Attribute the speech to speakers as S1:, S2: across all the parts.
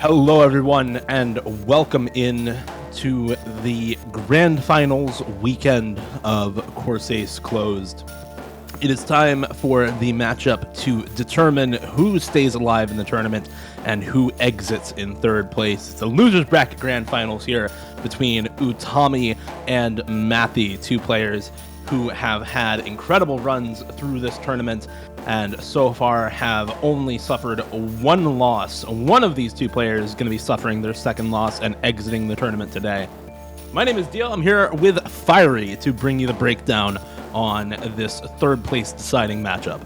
S1: Hello, everyone, and welcome in to the Grand Finals weekend of Corsace Closed. It is time for the matchup to determine who stays alive in the tournament and who exits in third place. It's the Losers Bracket Grand Finals here between Utami and Mathi, two players who have had incredible runs through this tournament and so far have only suffered one loss. One of these two players is going to be suffering their second loss and exiting the tournament today. My name is Dio. I'm here with Fiery to bring you the breakdown on this third place deciding matchup.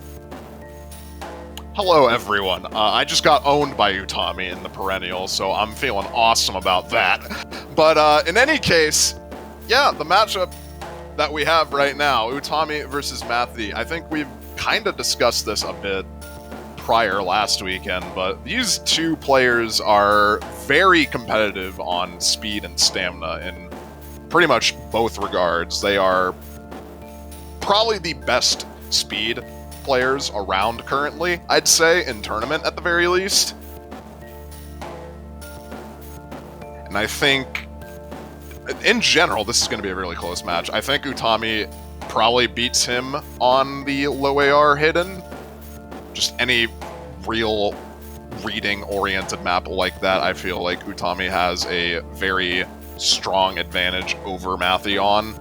S2: Hello, everyone. I just got owned by Utami in the perennial, so I'm feeling awesome about that. But in any case, yeah, the matchup that we have right now, Utami versus Mathi. I think we've kind of discussed this a bit prior last weekend, but these two players are very competitive on speed and stamina in pretty much both regards. They are probably the best speed players around currently, I'd say, in tournament at the very least. And I think in general, this is going to be a really close match. I think Utami probably beats him on the low AR hidden. Just any real reading-oriented map like that, I feel like Utami has a very strong advantage over Mathi on.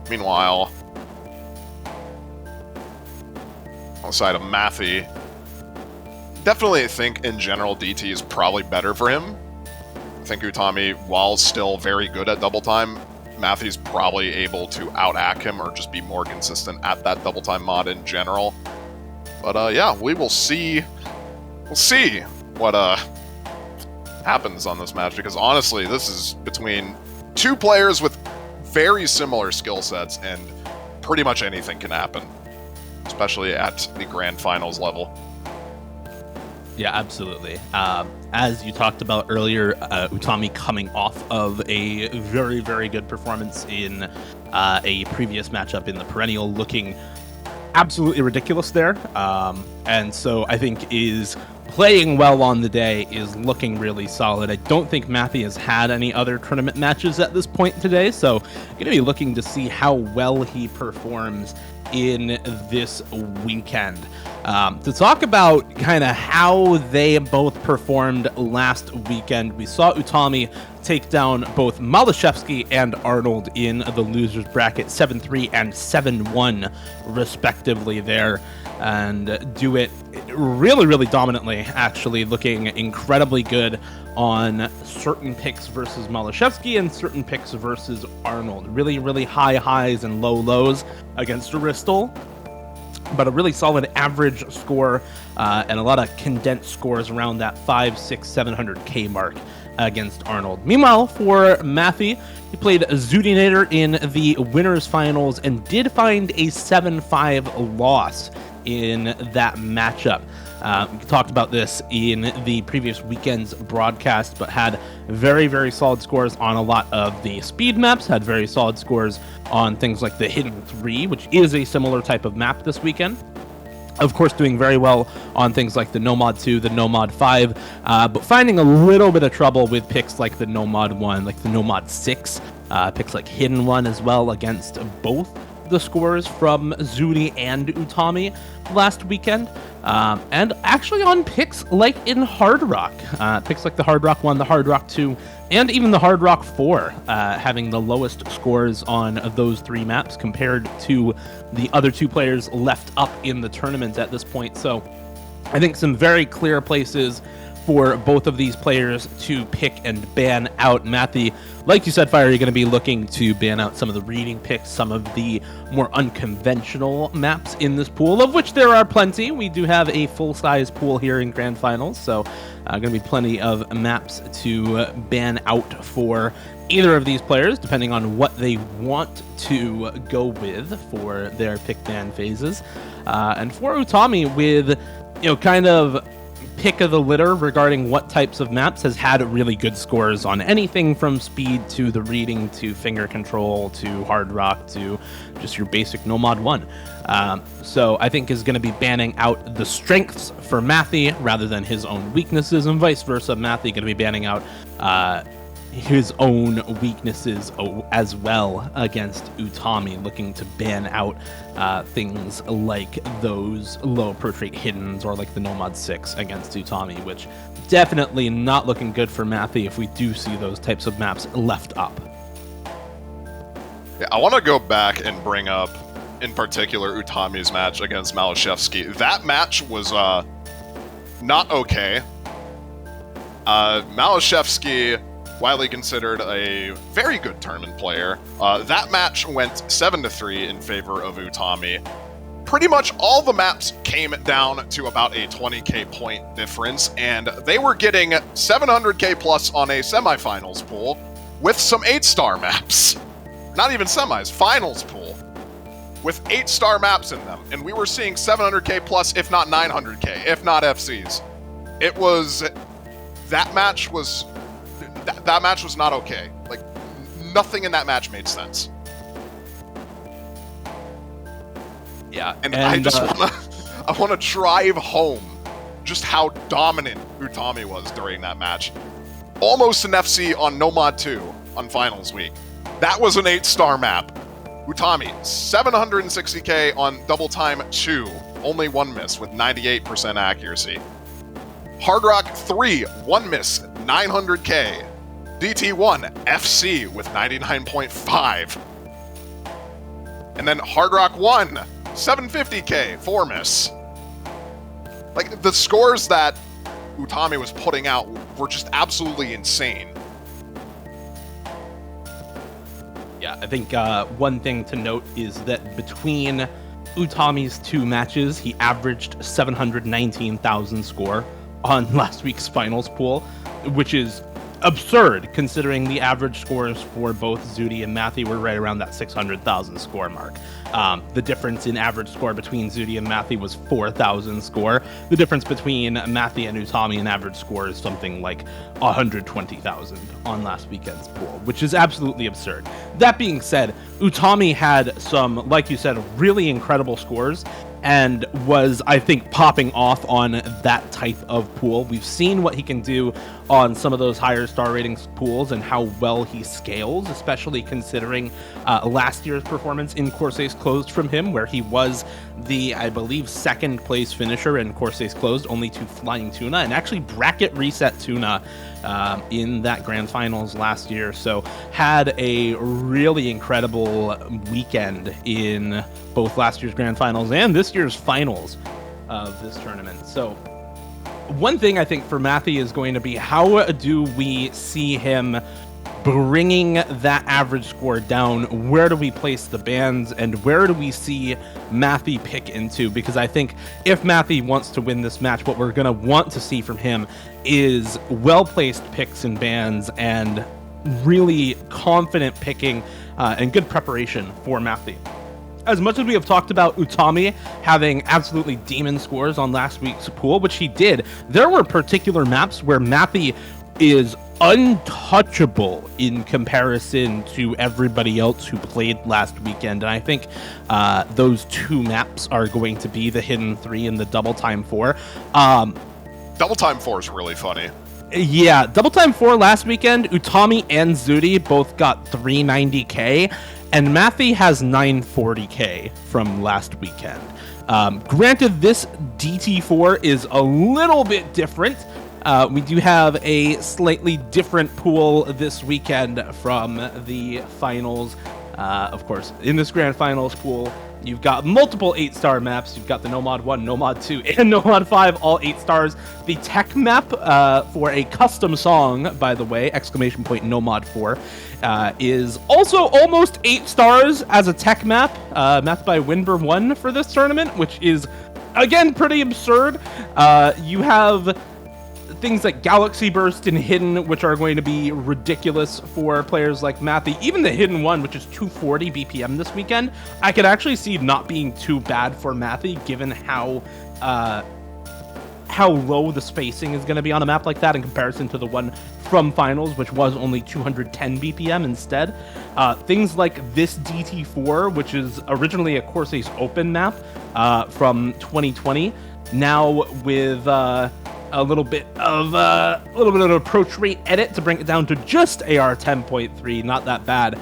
S2: Meanwhile, on the side of Mathi, definitely think in general DT is probably better for him. I think Utami, while still very good at double time, Mathi's probably able to out-hack him or just be more consistent at that double time mod in general. But yeah, we will see. We'll see what happens on this match, because honestly, this is between two players with very similar skill sets, and pretty much anything can happen, especially at the Grand Finals level.
S1: Yeah, absolutely. As you talked about earlier, Utami coming off of a very, very good performance in a previous matchup in the perennial, looking absolutely ridiculous there. And so I think is playing well on the day, is looking really solid. I don't think Mathi has had any other tournament matches at this point today, so going to be looking to see how well he performs in this weekend. To talk about kind of how they both performed last weekend, we saw Utami take down both Malashevsky and Arnold in the losers bracket 7-3 and 7-1 respectively there, and do it really, really dominantly, actually looking incredibly good on certain picks versus Malashevsky and certain picks versus Arnold. Really, really high highs and low lows against Aristal, but a really solid average score and a lot of condensed scores around that 500, 600, 700k mark against Arnold. Meanwhile, for Mathi, he played Zudinator in the winners finals and did find a 7-5 loss in that matchup. We talked about this in the previous weekend's broadcast, but had very, very solid scores on a lot of the speed maps, had very solid scores on things like the Hidden 3, which is a similar type of map this weekend. Of course, doing very well on things like the Nomad 2, the Nomad 5, but finding a little bit of trouble with picks like the Nomad 1, like the Nomad 6, picks like Hidden 1 as well against both the scores from Zuni and Utami last weekend, and actually on picks like in Hard Rock, picks like the Hard Rock 1, the Hard Rock 2, and even the Hard Rock 4, having the lowest scores on those three maps compared to the other two players left up in the tournament at this point. So I think some very clear places for both of these players to pick and ban out. Mathi, like you said, Fire, you're going to be looking to ban out some of the reading picks, some of the more unconventional maps in this pool, of which there are plenty. We do have a full-size pool here in Grand Finals, so going to be plenty of maps to ban out for either of these players, depending on what they want to go with for their pick ban phases. And for Utami, with kind of pick of the litter regarding what types of maps, has had really good scores on anything from speed to the reading to finger control to hard rock to just your basic No Mod 1. So I think is going to be banning out the strengths for Mathi rather than his own weaknesses, and vice versa. Mathi going to be banning out his own weaknesses as well against Utami, looking to ban out things like those low approach rate hiddens or like the Nomad 6 against Utami, which definitely not looking good for Mathi if we do see those types of maps left up.
S2: Yeah, I want to go back and bring up, in particular, Utami's match against Malashevsky. That match was not okay. Malashevsky, widely considered a very good tournament player. That match went 7-3 in favor of Utami. Pretty much all the maps came down to about a 20k point difference, and they were getting 700k plus on a semifinals pool with some 8-star maps. Not even semis, finals pool, with 8-star maps in them, and we were seeing 700k plus, if not 900k, if not FCs. It was... That match was not okay. Like, nothing in that match made sense.
S1: Yeah,
S2: and I just want to drive home just how dominant Utami was during that match. Almost an FC on No Mod 2 on finals week. That was an 8-star map. Utami, 760k on double time 2, only 1 miss with 98% accuracy. Hard Rock 3, 1 miss, 900k. DT1, FC with 99.5. And then Hard Rock 1, 750k, 4 miss. Like, the scores that Utami was putting out were just absolutely insane.
S1: Yeah, I think one thing to note is that between Utami's 2 matches, he averaged 719,000 score on last week's finals pool, which is absurd considering the average scores for both Zudi and Mathi were right around that 600,000 score mark. The difference in average score between Zudi and Mathi was 4,000 score. The difference between Mathi and Utami in average score is something like 120,000 on last weekend's pool, which is absolutely absurd. That being said, Utami had some, like you said, really incredible scores and was, I think, popping off on that type of pool. We've seen what he can do on some of those higher star ratings pools and how well he scales, especially considering last year's performance in Corsace Closed from him, where he was the, I believe, 2nd place finisher in Corsace Closed, only to Flying Tuna, and actually bracket reset Tuna in that grand finals last year. So had a really incredible weekend in both last year's grand finals and this year's finals of this tournament. So one thing I think for Mathi is going to be, how do we see him bringing that average score down? Where do we place the bans, and where do we see Mathi pick into? Because I think if Mathi wants to win this match, what we're going to want to see from him is well-placed picks and bans and really confident picking and good preparation for Mathi. As much as we have talked about Utami having absolutely demon scores on last week's pool, which he did, there were particular maps where Mathi is untouchable in comparison to everybody else who played last weekend. And I think those 2 maps are going to be the Hidden 3 and the Double Time 4.
S2: Double Time 4 is really funny.
S1: Yeah, Double Time 4 last weekend, Utami and Zudi both got 390k, and Mathi has 940k from last weekend. Granted, this DT4 is a little bit different. We do have a slightly different pool this weekend from the finals. Of course, in this grand finals pool, you've got multiple 8-star maps. You've got the No Mod 1, No Mod 2, and No Mod 5, all 8 stars. The tech map for a custom song, by the way, ! No Mod 4, is also almost 8 stars as a tech map, mapped by Winber1 for this tournament, which is, again, pretty absurd. You have things like Galaxy Burst and Hidden, which are going to be ridiculous for players like Mathi. Even the Hidden one, which is 240 BPM this weekend, I could actually see not being too bad for Mathi, given how how low the spacing is going to be on a map like that in comparison to the one from finals, which was only 210 BPM instead. Things like this DT4, which is originally a Corsace Open map from 2020, now with a little bit of an approach rate edit to bring it down to just AR 10.3, not that bad.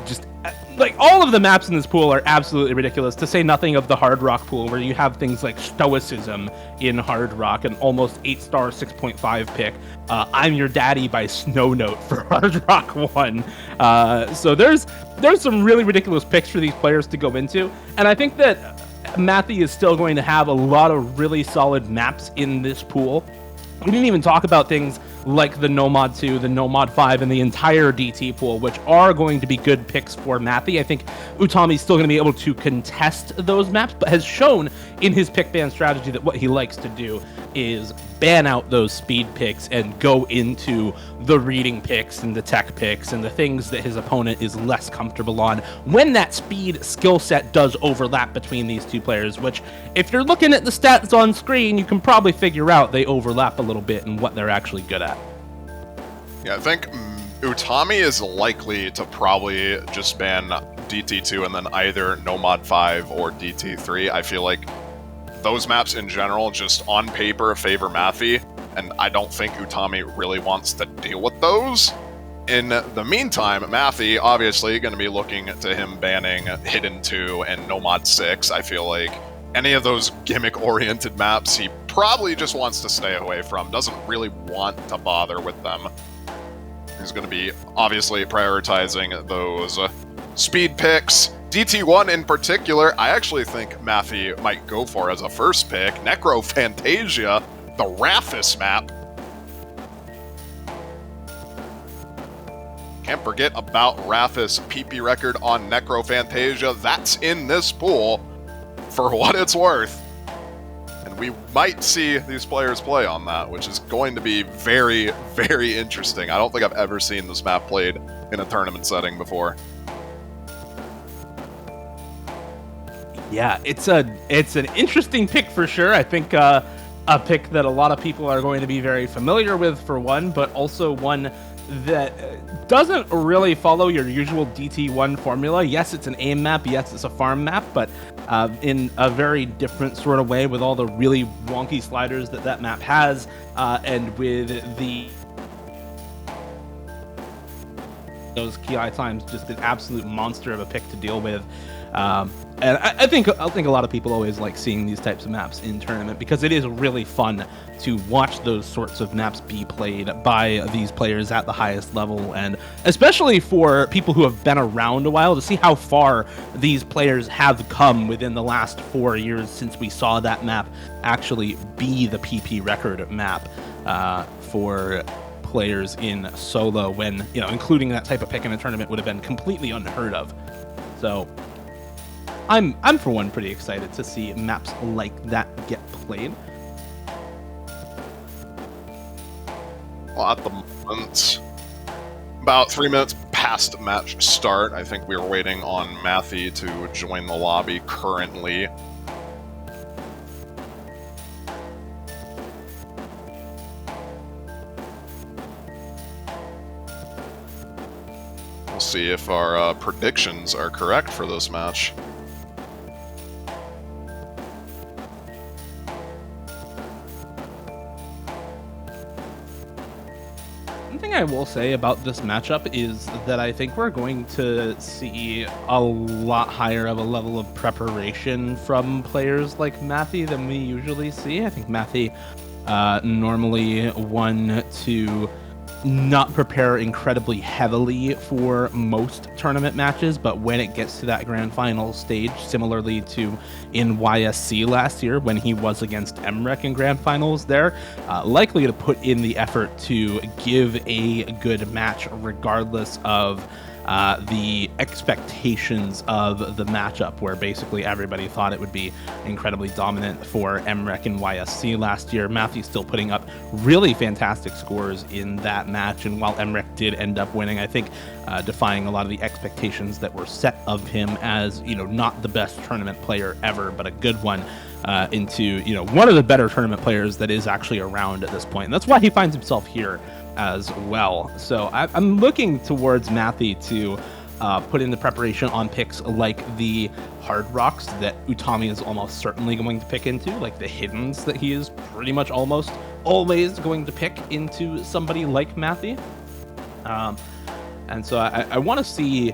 S1: Just like all of the maps in this pool are absolutely ridiculous, to say nothing of the Hard Rock pool, where you have things like Stoicism in Hard Rock, an almost 8-star 6.5 pick. I'm Your Daddy by Snow Note for Hard Rock 1. So there's some really ridiculous picks for these players to go into, and I think that Mathi is still going to have a lot of really solid maps in this pool. We didn't even talk about things like the Nomad 2, the Nomad 5, and the entire DT pool, which are going to be good picks for Mathi. I think Utami's still going to be able to contest those maps, but has shown in his pick ban strategy that what he likes to do is ban out those speed picks and go into the reading picks and the tech picks and the things that his opponent is less comfortable on when that speed skill set does overlap between these two players, which if you're looking at the stats on screen, you can probably figure out they overlap a little bit and what they're actually good at.
S2: Yeah, I think Utami is likely to probably just ban DT2 and then either Nomad 5 or DT3. I feel like those maps in general, just on paper, favor Mathi, and I don't think Utami really wants to deal with those. In the meantime, Mathi, obviously, going to be looking to him banning Hidden 2 and Nomad 6. I feel like any of those gimmick-oriented maps, he probably just wants to stay away from, doesn't really want to bother with them. He's going to be, obviously, prioritizing those speed picks. DT1 in particular, I actually think Mathi might go for as a first pick. Necrophantasia, the Raphis map. Can't forget about Raphis' PP record on Necrophantasia. That's in this pool, for what it's worth. And we might see these players play on that, which is going to be very, very interesting. I don't think I've ever seen this map played in a tournament setting before.
S1: Yeah, it's an interesting pick for sure. I think a pick that a lot of people are going to be very familiar with, for one, but also one that doesn't really follow your usual DT1 formula. Yes, it's an aim map. Yes, it's a farm map, but in a very different sort of way, with all the really wonky sliders that map has, and with those Ki times, just an absolute monster of a pick to deal with. And I think a lot of people always like seeing these types of maps in tournament, because it is really fun to watch those sorts of maps be played by these players at the highest level, and especially for people who have been around a while, to see how far these players have come within the last 4 years since we saw that map actually be the PP record map for players in solo, when, you know, including that type of pick in a tournament would have been completely unheard of. So I'm for one pretty excited to see maps like that get played.
S2: Well, at the moment, about 3 minutes past match start, I think we are waiting on Mathi to join the lobby currently. We'll see if our predictions are correct for this match.
S1: One thing I will say about this matchup is that I think we're going to see a lot higher of a level of preparation from players like Mathi than we usually see. I think Mathi normally one to not prepare incredibly heavily for most tournament matches, but when it gets to that grand final stage, similarly to in YSC last year when he was against MREC in grand finals there, likely to put in the effort to give a good match regardless of the expectations of the matchup, where basically everybody thought it would be incredibly dominant for MREC and YSC last year. Mathi still putting up really fantastic scores in that match, and while MREC did end up winning, I think defying a lot of the expectations that were set of him as, not the best tournament player ever, but a good one, into, one of the better tournament players that is actually around at this point. And that's why he finds himself here as well. So I'm looking towards Mathi to put in the preparation on picks like the hard rocks that Utami is almost certainly going to pick into, like the hiddens that he is pretty much almost always going to pick into somebody like Mathi. And so I want to see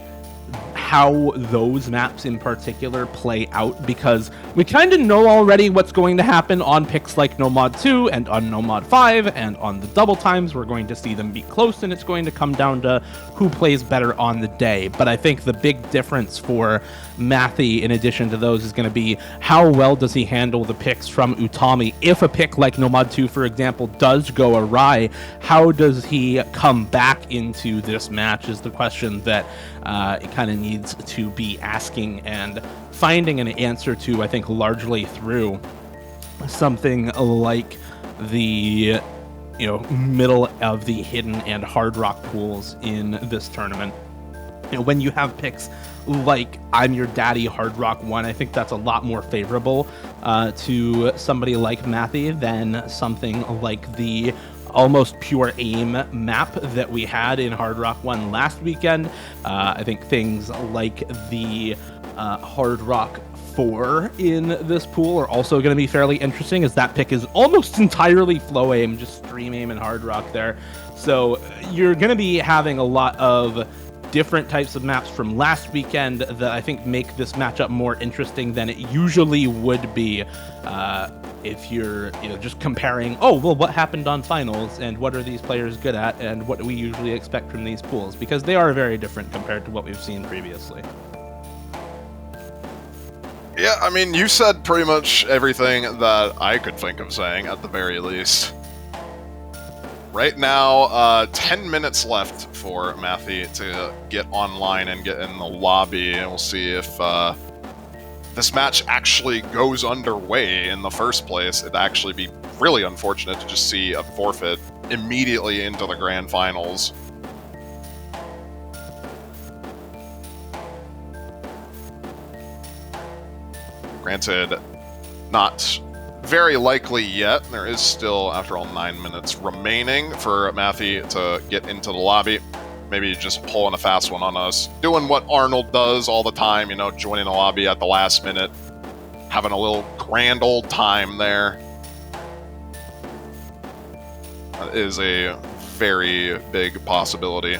S1: how those maps in particular play out, because we kind of know already what's going to happen on picks like No Mod 2 and on No Mod 5, and on the double times we're going to see them be close, and it's going to come down to who plays better on the day. But I think the big difference for Mathi, in addition to those, is going to be how well does he handle the picks from Utami. If a pick like No Mod 2, for example, does go awry, how does he come back into this match is the question that it kind of needs to be asking and finding an answer to, I think, largely through something like the middle of the hidden and hard rock pools in this tournament. When you have picks like I'm Your Daddy Hard Rock 1, I think that's a lot more favorable to somebody like Mathi than something like the almost pure aim map that we had in Hard Rock 1 last weekend. I think things like the Hard Rock 4 in this pool are also going to be fairly interesting, as that pick is almost entirely flow aim, just stream aim and hard rock there. So you're going to be having a lot of different types of maps from last weekend that I think make this matchup more interesting than it usually would be if you're just comparing, what happened on finals and what are these players good at and what do we usually expect from these pools, because they are very different compared to what we've seen previously.
S2: Yeah, I mean, you said pretty much everything that I could think of saying, at the very least. Right now, 10 minutes left for Mathi to get online and get in the lobby, and we'll see if this match actually goes underway in the first place. It'd actually be really unfortunate to just see a forfeit immediately into the grand finals. Granted, not very likely yet. There is still, after all, 9 minutes remaining for Mathi to get into the lobby. Maybe just pulling a fast one on us. Doing what Arnold does all the time, joining the lobby at the last minute. Having a little grand old time there. That is a very big possibility.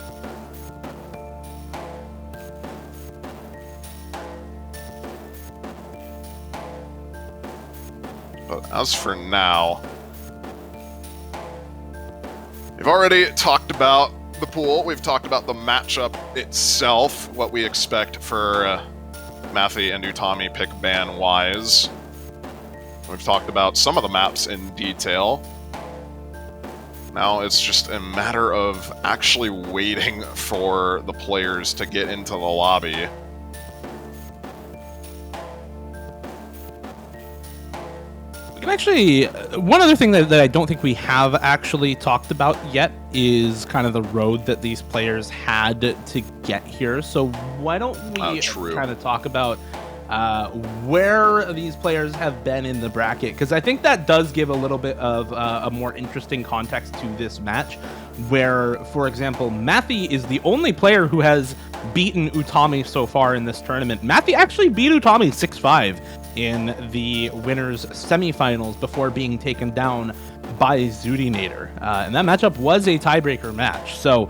S2: But as for now, we've already talked about the pool. We've talked about the matchup itself, what we expect for Mathi and Utami pick ban-wise. We've talked about some of the maps in detail. Now it's just a matter of actually waiting for the players to get into the lobby.
S1: Actually, one other thing that I don't think we have actually talked about yet is kind of the road that these players had to get here. So why don't we kind of talk about where these players have been in the bracket, because I think that does give a little bit of a more interesting context to this match, where, for example, Mathi is the only player who has beaten Utami so far in this tournament. Mathi actually beat Utami 6-5 in the winners semifinals before being taken down by Zudinator. And that matchup was a tiebreaker match. So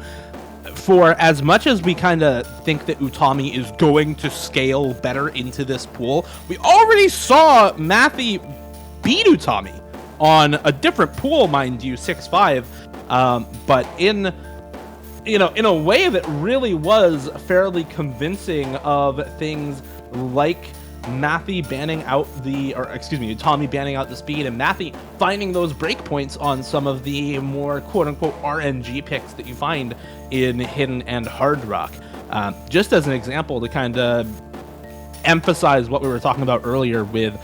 S1: for as much as we kind of think that Utami is going to scale better into this pool, we already saw Mathi beat Utami on a different pool, mind you, 6-5, but in a way that really was fairly convincing of things like Utami banning out the speed, and Mathi finding those breakpoints on some of the more quote-unquote RNG picks that you find in Hidden and Hard Rock. Just as an example to kind of emphasize what we were talking about earlier with,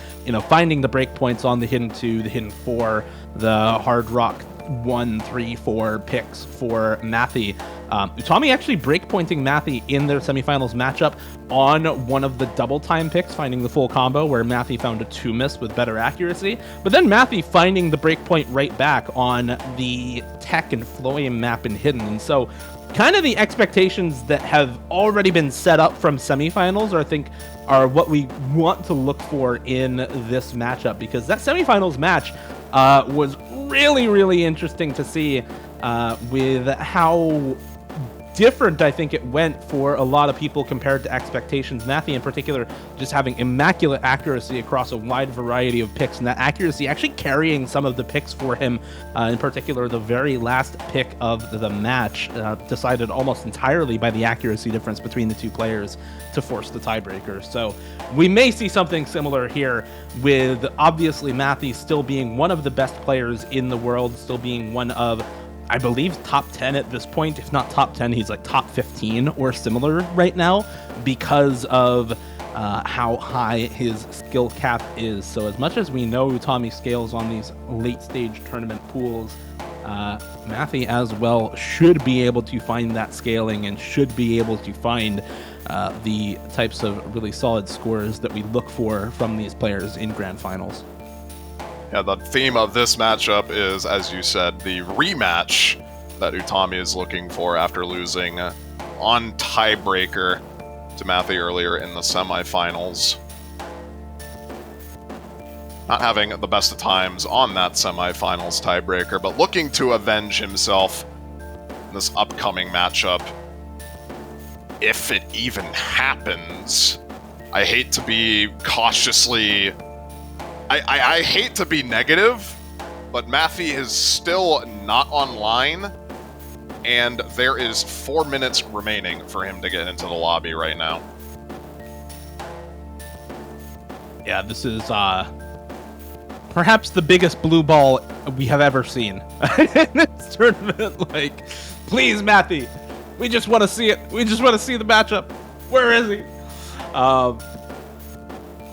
S1: finding the breakpoints on the hidden 2, the hidden 4, the hard rock 1, 3, 4 picks for Mathi. Utami actually breakpointing Mathi in their semifinals matchup on one of the double time picks, finding the full combo where Mathi found a 2 miss with better accuracy. But then Mathi finding the breakpoint right back on the tech and Floyam map in hidden. And so kind of the expectations that have already been set up from semifinals I think are what we want to look for in this matchup, because that semifinals match was really, really interesting to see with how different I think it went for a lot of people compared to expectations. Mathi in particular just having immaculate accuracy across a wide variety of picks, and that accuracy actually carrying some of the picks for him. In particular, the very last pick of the match decided almost entirely by the accuracy difference between the two players to force the tiebreaker. So we may see something similar here, with obviously Mathi still being one of the best players in the world, still being one of, I believe, top 10 at this point. If not top 10, he's like top 15 or similar right now, because of how high his skill cap is. So as much as we know Utami scales on these late stage tournament pools, Mathi as well should be able to find that scaling and should be able to find the types of really solid scores that we look for from these players in grand finals.
S2: Yeah, the theme of this matchup is, as you said, the rematch that Utami is looking for after losing on tiebreaker to Mathi earlier in the semifinals. Not having the best of times on that semifinals tiebreaker, but looking to avenge himself in this upcoming matchup. If it even happens, I hate to be cautiously... I hate to be negative, but Mathi is still not online, and there is 4 minutes remaining for him to get into the lobby right now.
S1: Yeah, this is perhaps the biggest blue ball we have ever seen in this tournament. Like, please, Mathi, we just want to see it. We just want to see the matchup. Where is he?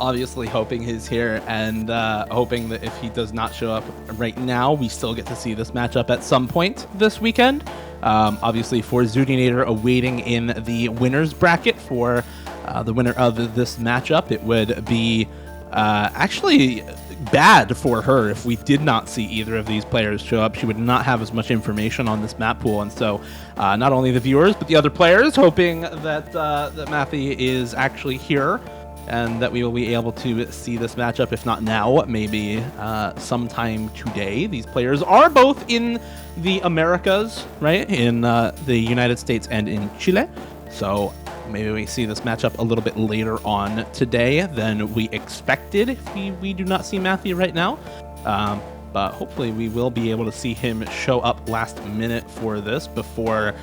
S1: Obviously hoping he's here, and hoping that if he does not show up right now, we still get to see this matchup at some point this weekend. Obviously for Zudinator awaiting in the winner's bracket for the winner of this matchup, it would be actually bad for her if we did not see either of these players show up. She would not have as much information on this map pool, and so not only the viewers but the other players hoping that that Mathi is actually here, and that we will be able to see this matchup, if not now, maybe sometime today. These players are both in the Americas, right? In the United States and in Chile. So maybe we see this matchup a little bit later on today than we expected if we do not see Mathi right now. But hopefully we will be able to see him show up last minute for this before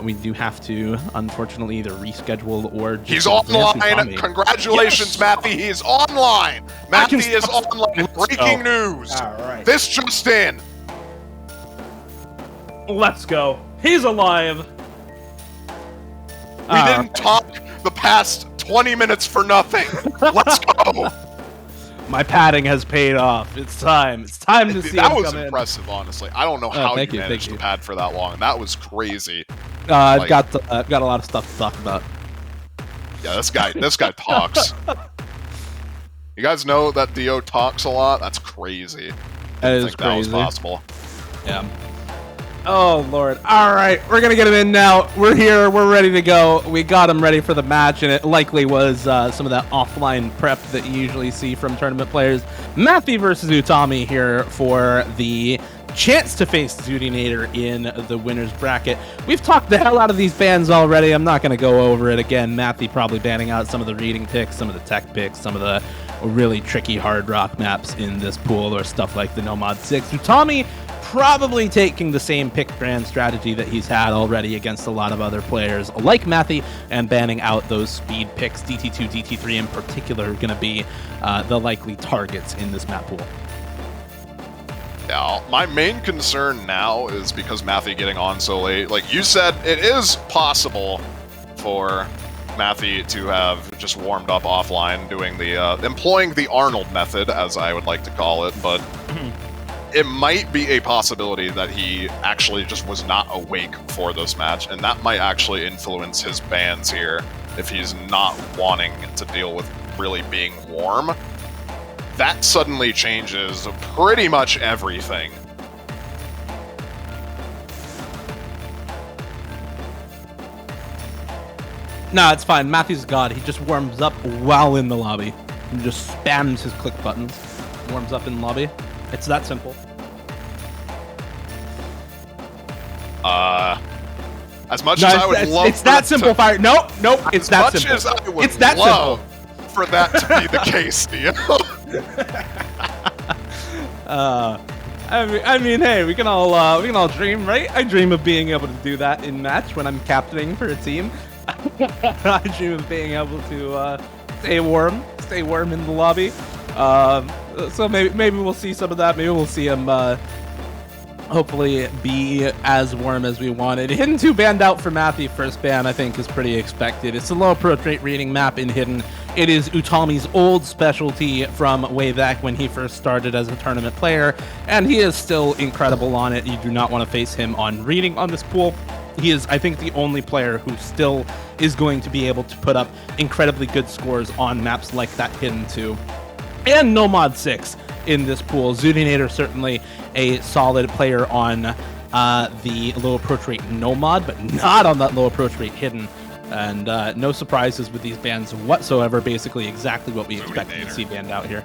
S1: we do have to, unfortunately, either reschedule or just...
S2: He's online! Congratulations, yes! Mathi! He's online! Mathi is online! Breaking news!
S1: All right.
S2: This just in!
S1: Let's go! He's alive!
S2: We didn't talk the past 20 minutes for nothing! Let's go!
S1: My padding has paid off. It's time. It's time to see
S2: that
S1: him
S2: was
S1: come
S2: impressive, honestly. I don't know how you managed to pad for that long. That was crazy.
S1: I've got a lot of stuff to talk about.
S2: Yeah, this guy talks. You guys know that Dio talks a lot? That's crazy.
S1: That is crazy.
S2: That was possible.
S1: Yeah. Oh, Lord. All right, we're going to get him in now. We're here. We're ready to go. We got him ready for the match, and it likely was some of that offline prep that you usually see from tournament players. Mathi versus Utami here for the chance to face Zudinator in the winner's bracket. We've talked the hell out of these bans already. I'm not going to go over it again. Mathi probably banning out some of the reading picks, some of the tech picks, some of the really tricky hard rock maps in this pool, or stuff like the Nomad 6. Utami probably taking the same pick brand strategy that he's had already against a lot of other players like Mathi, and banning out those speed picks. DT2, DT3 in particular are going to be the likely targets in this map pool.
S2: Now, my main concern now is because Mathi getting on so late. Like you said, it is possible for Mathi to have just warmed up offline, doing the employing the Arnold method, as I would like to call it, but it might be a possibility that he actually just was not awake for this match, and that might actually influence his bans here if he's not wanting to deal with really being warm. That suddenly changes pretty much everything.
S1: Nah, it's fine. Mathi's God. He just warms up while in the lobby. He just spams his click buttons. Warms up in the lobby. It's that simple.
S2: As much as I would love,
S1: it's that simple. Fire. Nope. It's that simple.
S2: As much as I would
S1: it's that
S2: love
S1: simple.
S2: For that to be the case, Theo.
S1: I mean, hey, we can all dream, right? I dream of being able to do that in match when I'm captaining for a team. I dream of being able to stay warm in the lobby. So maybe we'll see some of that. Maybe we'll see him hopefully be as warm as we wanted. Hidden 2 banned out for Mathi. First ban, I think, is pretty expected. It's a low approach rate reading map in Hidden. It is Utami's old specialty from way back when he first started as a tournament player, and he is still incredible on it. You do not want to face him on reading on this pool. He is, I think, the only player who still is going to be able to put up incredibly good scores on maps like that Hidden 2. And Nomad 6 in this pool. Zudinator certainly a solid player on the low approach rate Nomad, but not on that low approach rate Hidden. And no surprises with these bans whatsoever. Basically exactly what we expected to see banned out here.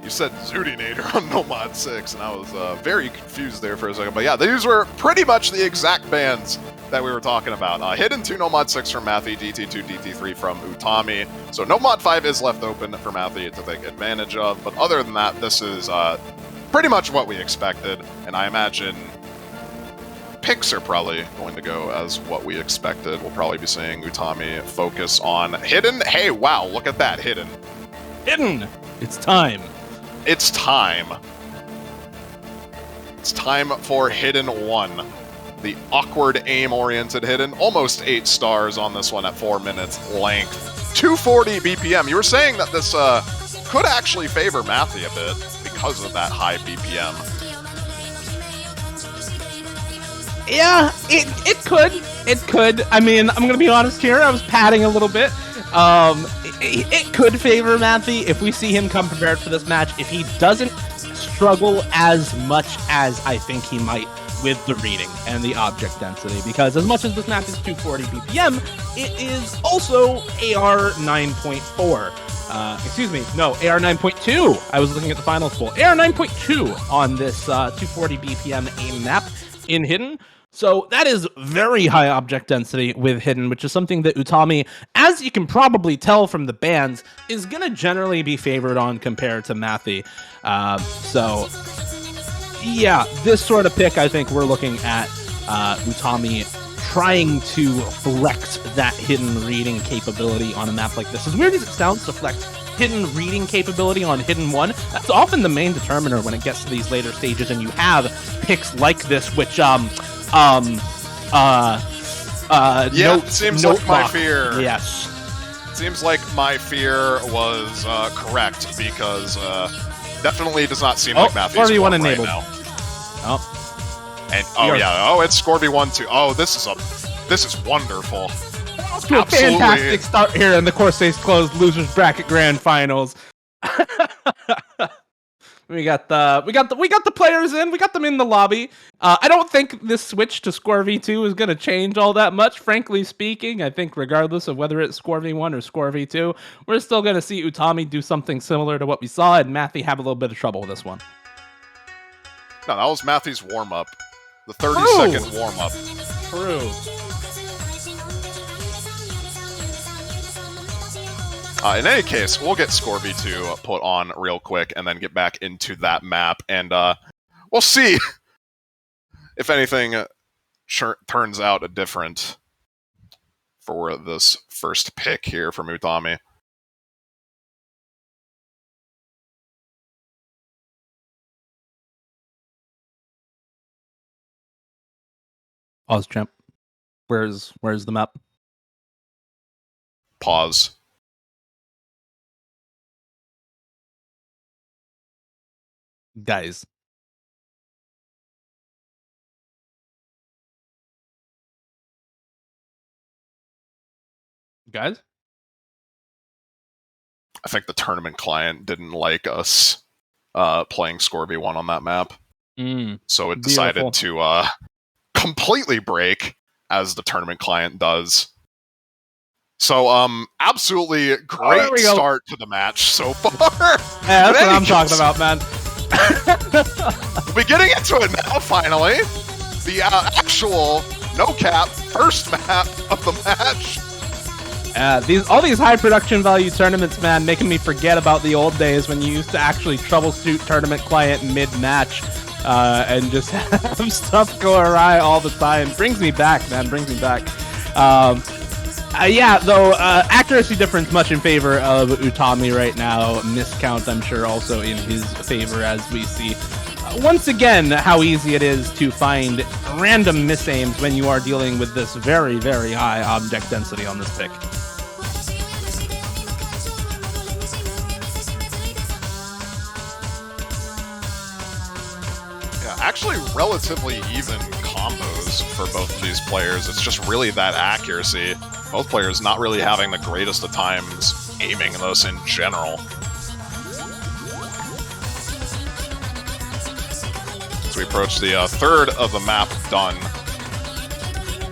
S2: You said Zudinator on Nomad 6, and I was very confused there for a second. But yeah, these were pretty much the exact bans that we were talking about. Hidden 2 Nomad 6 from Mathi, DT2, DT3 from Utami. So Nomad 5 is left open for Mathi to take advantage of. But other than that, this is pretty much what we expected. And I imagine picks are probably going to go as what we expected. We'll probably be seeing Utami focus on Hidden. Hey, wow, look at that, Hidden.
S1: Hidden! It's time.
S2: It's time. It's time for Hidden 1. The awkward aim-oriented Hidden. Almost 8 stars on this one at 4 minutes length. 240 BPM. You were saying that this could actually favor Mathi a bit because of that high BPM.
S1: Yeah, it could. It could. I mean, I'm going to be honest here. I was padding a little bit. It could favor Mathi if we see him come prepared for this match. If he doesn't struggle as much as I think he might with the reading and the object density, because as much as this map is 240 BPM, it is also AR 9.4. Excuse me, no, AR 9.2. I was looking at the finals pool. AR 9.2 on this 240 BPM aim map in Hidden. So that is very high object density with Hidden, which is something that Utami, as you can probably tell from the bans, is going to generally be favored on compared to Mathi. So, yeah, this sort of pick, I think we're looking at Utami trying to flex that Hidden reading capability on a map like this. As weird as it sounds to flex Hidden reading capability on Hidden 1, that's often the main determiner when it gets to these later stages, and you have picks like this, which,
S2: it seems like my fear.
S1: Yes.
S2: Seems like my fear was correct, because definitely does not seem like Mathi's
S1: Scorby 1
S2: right
S1: enabled.
S2: now. And it's Scorby 1 too. Oh, this is wonderful.
S1: To a fantastic start here in the Corsace Closed Losers Bracket Grand Finals. We got the players in. We got them in the lobby. I don't think this switch to Score V2 is going to change all that much, frankly speaking. I think regardless of whether it's Score V1 or Score V2, we're still going to see Utami do something similar to what we saw, and Mathi have a little bit of trouble with this one.
S2: No, that was Mathi's warm-up. The 30-second warm-up.
S1: True.
S2: In any case, we'll get Score V2 put on real quick and then get back into that map, and we'll see if anything turns out different for this first pick here from Utami.
S1: Pause, champ. Where's the map?
S2: Pause.
S1: Guys. Guys?
S2: I think the tournament client didn't like us playing Score v1 on that map. So it decided to completely break, as the tournament client does. So, absolutely great start to the match so far.
S1: Yeah, that's what I'm talking about, man.
S2: We'll be getting into it now, finally. The actual no-cap first map of the match.
S1: All these high production value tournaments, man, making me forget about the old days when you used to actually troubleshoot tournament client mid-match and just have stuff go awry all the time. Brings me back, man. Brings me back. Yeah, though, accuracy difference much in favor of Utami right now. Miscount, I'm sure, also in his favor, as we see. Once again, how easy it is to find random misaims when you are dealing with this very, very high object density on this pick.
S2: Yeah, actually relatively even combos for both of these players. It's just really that accuracy. Both players not really having the greatest of times aiming this in general. As we approach the third of the map done.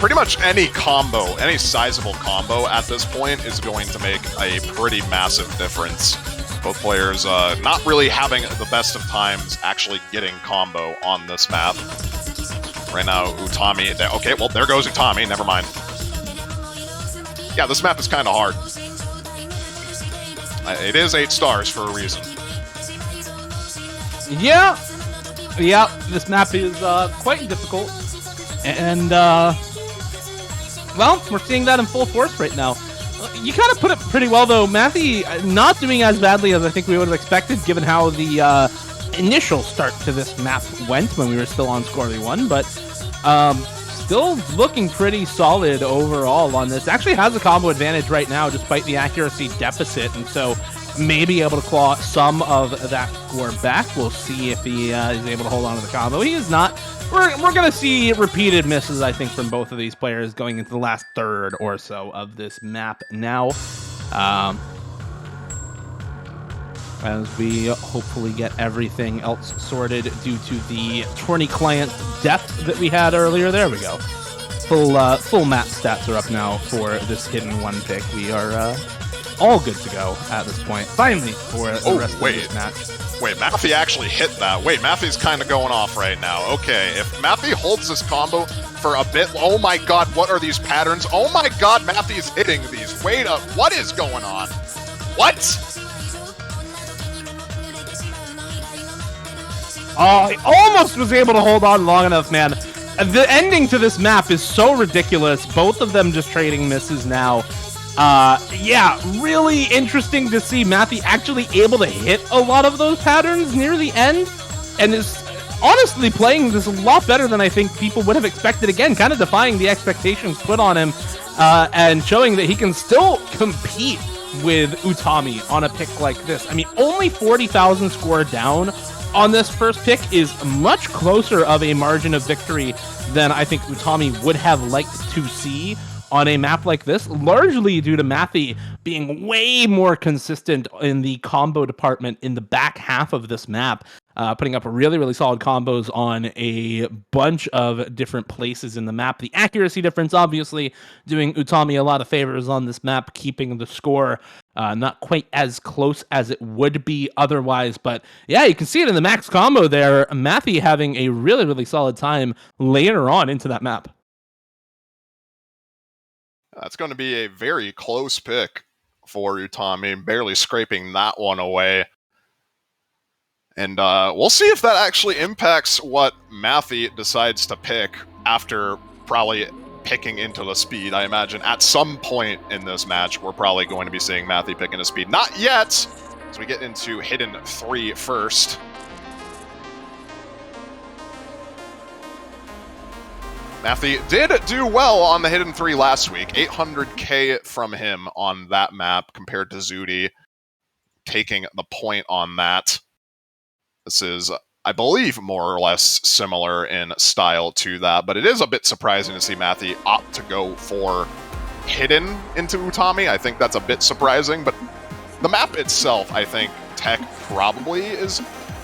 S2: Pretty much any combo, any sizable combo at this point is going to make a pretty massive difference. Both players not really having the best of times actually getting combo on this map. Right now, Utami, okay, well, there goes Utami, never mind. Yeah, this map is kind of hard. It is 8 stars for a reason.
S1: Yeah, this map is quite difficult. And, well, we're seeing that in full force right now. You kind of put it pretty well, though. Mathi not doing as badly as I think we would have expected, given how the initial start to this map went when we were still on Score v1, but still looking pretty solid overall on this. Actually has a combo advantage right now, despite the accuracy deficit, and so may be able to claw some of that score back. We'll see if he is able to hold on to the combo. He is not. We're going to see repeated misses, I think, from both of these players going into the last third or so of this map now. As we hopefully get everything else sorted due to the tourney client death that we had earlier. There we go. Full map stats are up now for this hidden one pick. We are all good to go at this point. Finally, for the rest of this match.
S2: Wait, Mathi actually hit that. Wait, Mathi's kind of going off right now. Okay, if Mathi holds this combo for a bit... Oh my god, what are these patterns? Oh my god, Mathi's hitting these. Wait up, what is going on? What?
S1: Oh, he almost was able to hold on long enough, man. The ending to this map is so ridiculous. Both of them just trading misses now. Yeah, really interesting to see Mathi actually able to hit a lot of those patterns near the end, and is honestly playing this a lot better than I think people would have expected. Again, kind of defying the expectations put on him, and showing that he can still compete with Utami on a pick like this. I mean, only 40,000 score down on this first pick is much closer of a margin of victory than I think Utami would have liked to see on a map like this, largely due to Mathi being way more consistent in the combo department in the back half of this map, putting up really, really solid combos on a bunch of different places in the map. The accuracy difference, obviously, doing Utami a lot of favors on this map, keeping the score not quite as close as it would be otherwise. But yeah, you can see it in the max combo there. Mathi having a really, really solid time later on into that map.
S2: That's going to be a very close pick for Utami, barely scraping that one away. And we'll see if that actually impacts what Mathi decides to pick after probably picking into the speed. I imagine at some point in this match, we're probably going to be seeing Mathi pick into speed. Not yet, as we get into Hidden 3 first. Mathi did do well on the hidden 3 last week. 800k from him on that map compared to Zudi taking the point on that. This is, I believe, more or less similar in style to that, but it is a bit surprising to see Mathi opt to go for hidden into Utami. I think that's a bit surprising, but the map itself, I think tech probably is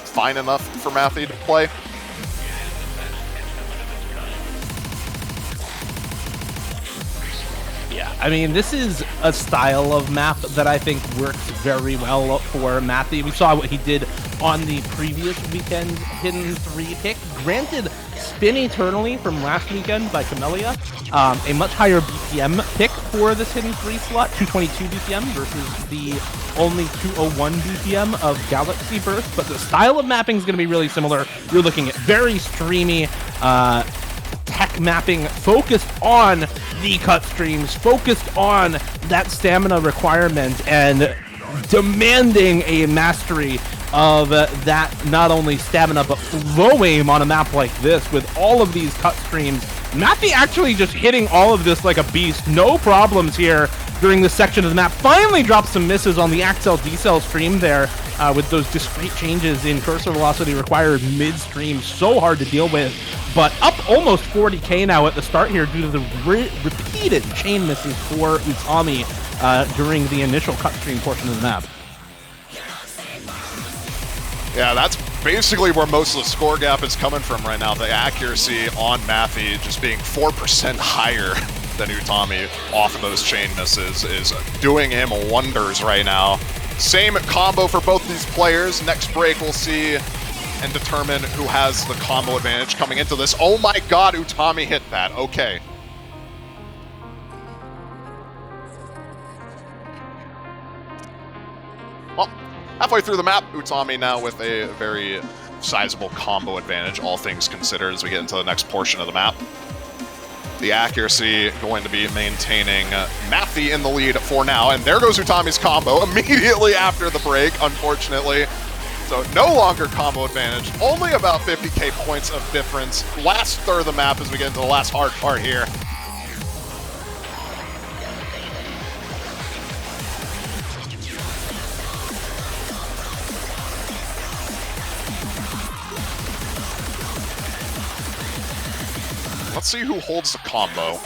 S2: fine enough for Mathi to play.
S1: Yeah, I mean, this is a style of map that I think works very well for Mathi. We saw what he did on the previous weekend's Hidden 3 pick. Granted, Spin Eternally from last weekend by Camellia, a much higher BPM pick for this Hidden 3 slot, 222 BPM versus the only 201 BPM of Galaxy Burst. But the style of mapping is going to be really similar. You're looking at very streamy, tech mapping focused on the cut streams, focused on that stamina requirement, and demanding a mastery of that not only stamina but flow aim on a map like this with all of these cut streams. Mathi actually just hitting all of this like a beast, no problems here during this section of the map. Finally dropped some misses on the Accel decel stream there with those discrete changes in cursor velocity required mid-stream. So hard to deal with, but up almost 40k now at the start here due to the repeated chain misses for Utami during the initial cut stream portion of the map.
S2: Yeah, that's basically where most of the score gap is coming from right now. The accuracy on Mathi just being 4% higher than Utami off of those chain misses is doing him wonders right now. Same combo for both these players. Next break we'll see and determine who has the combo advantage coming into this. Oh my god, Utami hit that. Okay. Well, halfway through the map, Utami now with a very sizable combo advantage, all things considered, as we get into the next portion of the map. The accuracy going to be maintaining Mathi in the lead for now, and there goes Utami's combo immediately after the break, unfortunately. So no longer combo advantage, only about 50k points of difference. Last third of the map as we get into the last hard part here. Let's see who holds the combo.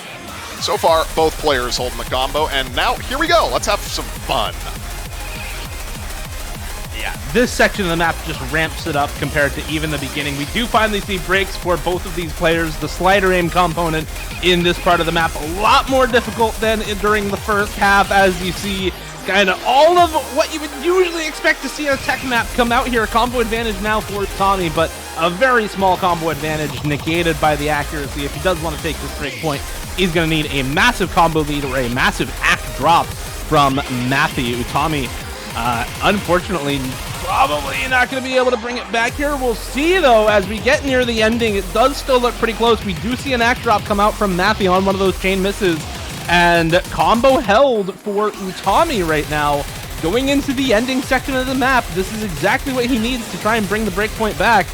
S2: So far, both players holding the combo, and now, here we go. Let's have some fun.
S1: Yeah, this section of the map just ramps it up compared to even the beginning. We do finally see breaks for both of these players. The slider aim component in this part of the map, a lot more difficult than during the first half, as you see kind of all of what you would usually expect to see in a tech map come out here. Combo advantage now for Tommy, but a very small combo advantage negated by the accuracy. If he does want to take this break point, he's going to need a massive combo lead or a massive act drop from Mathi. Utami, unfortunately, probably not going to be able to bring it back here. We'll see, though, as we get near the ending. It does still look pretty close. We do see an act drop come out from Mathi on one of those chain misses, and combo held for Utami right now. Going into the ending section of the map, this is exactly what he needs to try and bring the breakpoint back,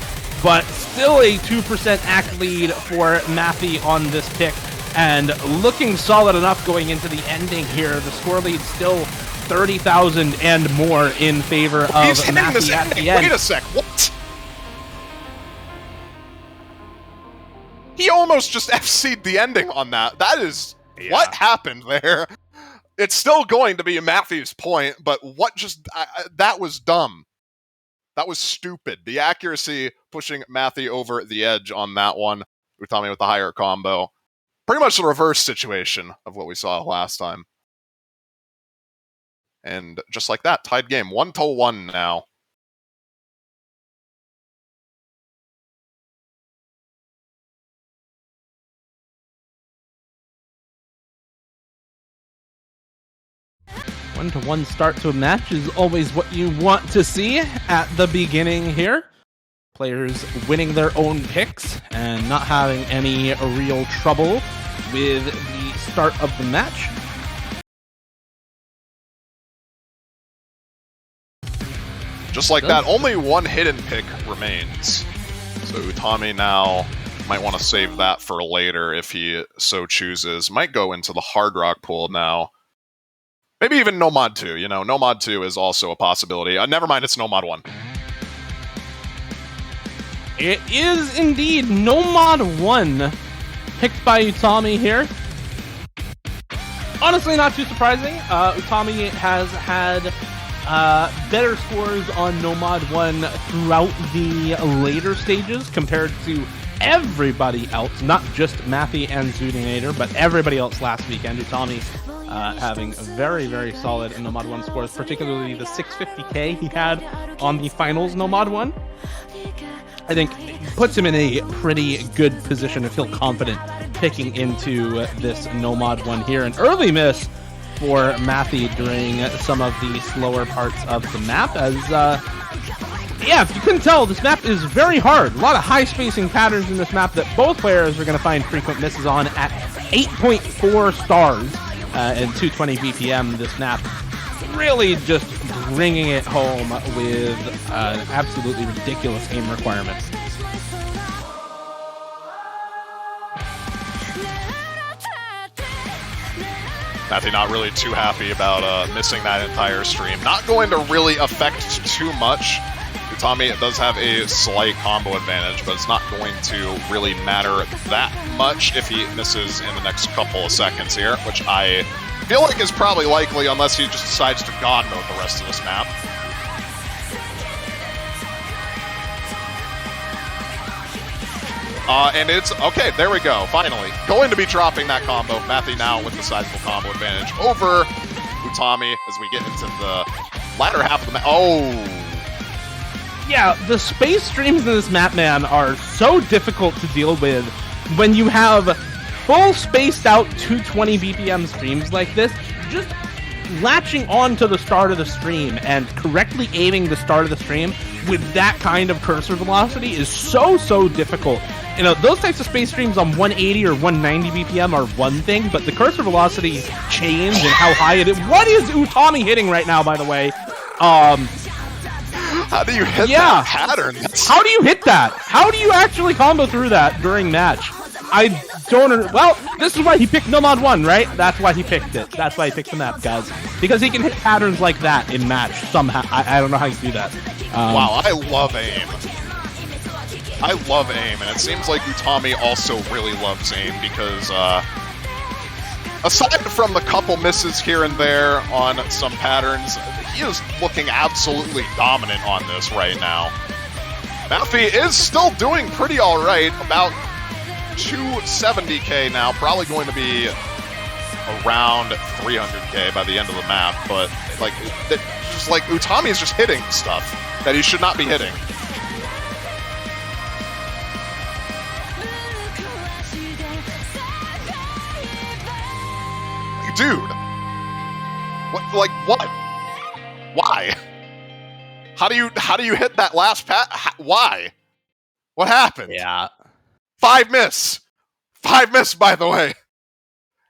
S1: but still a 2% act lead for Mathi on this pick, and looking solid enough going into the ending here. The score lead still 30,000 and more in favor of Mathi at the end.
S2: Wait a sec, what? He almost just FC'd the ending on that. That is... Yeah. What happened there? It's still going to be Mathi's point, but what just... that was dumb. That was stupid. The accuracy pushing Mathi over the edge on that one. Utami with the higher combo. Pretty much the reverse situation of what we saw last time. And just like that, tied game. 1-1 now.
S1: One-to-one start to a match is always what you want to see at the beginning here. Players winning their own picks and not having any real trouble with the start of the match.
S2: Just like that, only one hidden pick remains. So Utami now Might want to save that for later if he so chooses. Might go into the Hard Rock pool now. Maybe even No Mod 2. You know, No Mod 2 is also a possibility. Never mind, it's No Mod 1.
S1: It is indeed No Mod 1 picked by Utami here. Honestly, not too surprising. Utami has had better scores on No Mod 1 throughout the later stages compared to everybody else, not just Mathi and Zudinator, but everybody else last weekend. Utami having very, very solid No Mod 1 scores, particularly the 650k he had on the finals No Mod 1. I think puts him in a pretty good position to feel confident picking into this No Mod 1 here. An early miss for Mathi during some of the slower parts of the map, as yeah, if you couldn't tell, this map is very hard. A lot of high spacing patterns in this map that both players are going to find frequent misses on at 8.4 stars and 220 BPM. This map really just bringing it home with absolutely ridiculous aim requirements.
S2: Mathi not really too happy about missing that entire stream. Not going to really affect too much. Utami does have a slight combo advantage, but it's not going to really matter that much if he misses in the next couple of seconds here, which I feel like is probably likely unless he just decides to God mode the rest of this map. And it's, okay, there we go, finally. Going to be dropping that combo. Mathi now with the sizable combo advantage over Utami as we get into the latter half of the map. Oh!
S1: Yeah, the space streams in this map, man, are so difficult to deal with when you have full spaced out 220 BPM streams like this. Just latching on to the start of the stream and correctly aiming the start of the stream with that kind of cursor velocity is so difficult. You know, those types of space streams on 180 or 190 BPM are one thing, but the cursor velocity change and how high it is. What is Utami hitting right now, by the way?
S2: How do you hit that pattern?
S1: How do you hit that? How do you actually combo through that during match? I don't... Well, this is why he picked No Mod 1, right? That's why he picked it. That's why he picked the map, guys. Because he can hit patterns like that in match somehow. I don't know how you do that.
S2: Wow, I love aim. I love aim, and it seems like Utami also really loves aim because, aside from the couple misses here and there on some patterns, he is looking absolutely dominant on this right now. Mathi is still doing pretty alright, about 270k now, probably going to be around 300k by the end of the map, but like, just like Utami is just hitting stuff that he should not be hitting. Dude, what? Like what? Why? How do you hit that last pat? Why? What happened?
S1: Yeah.
S2: 5 miss. 5 miss, by the way.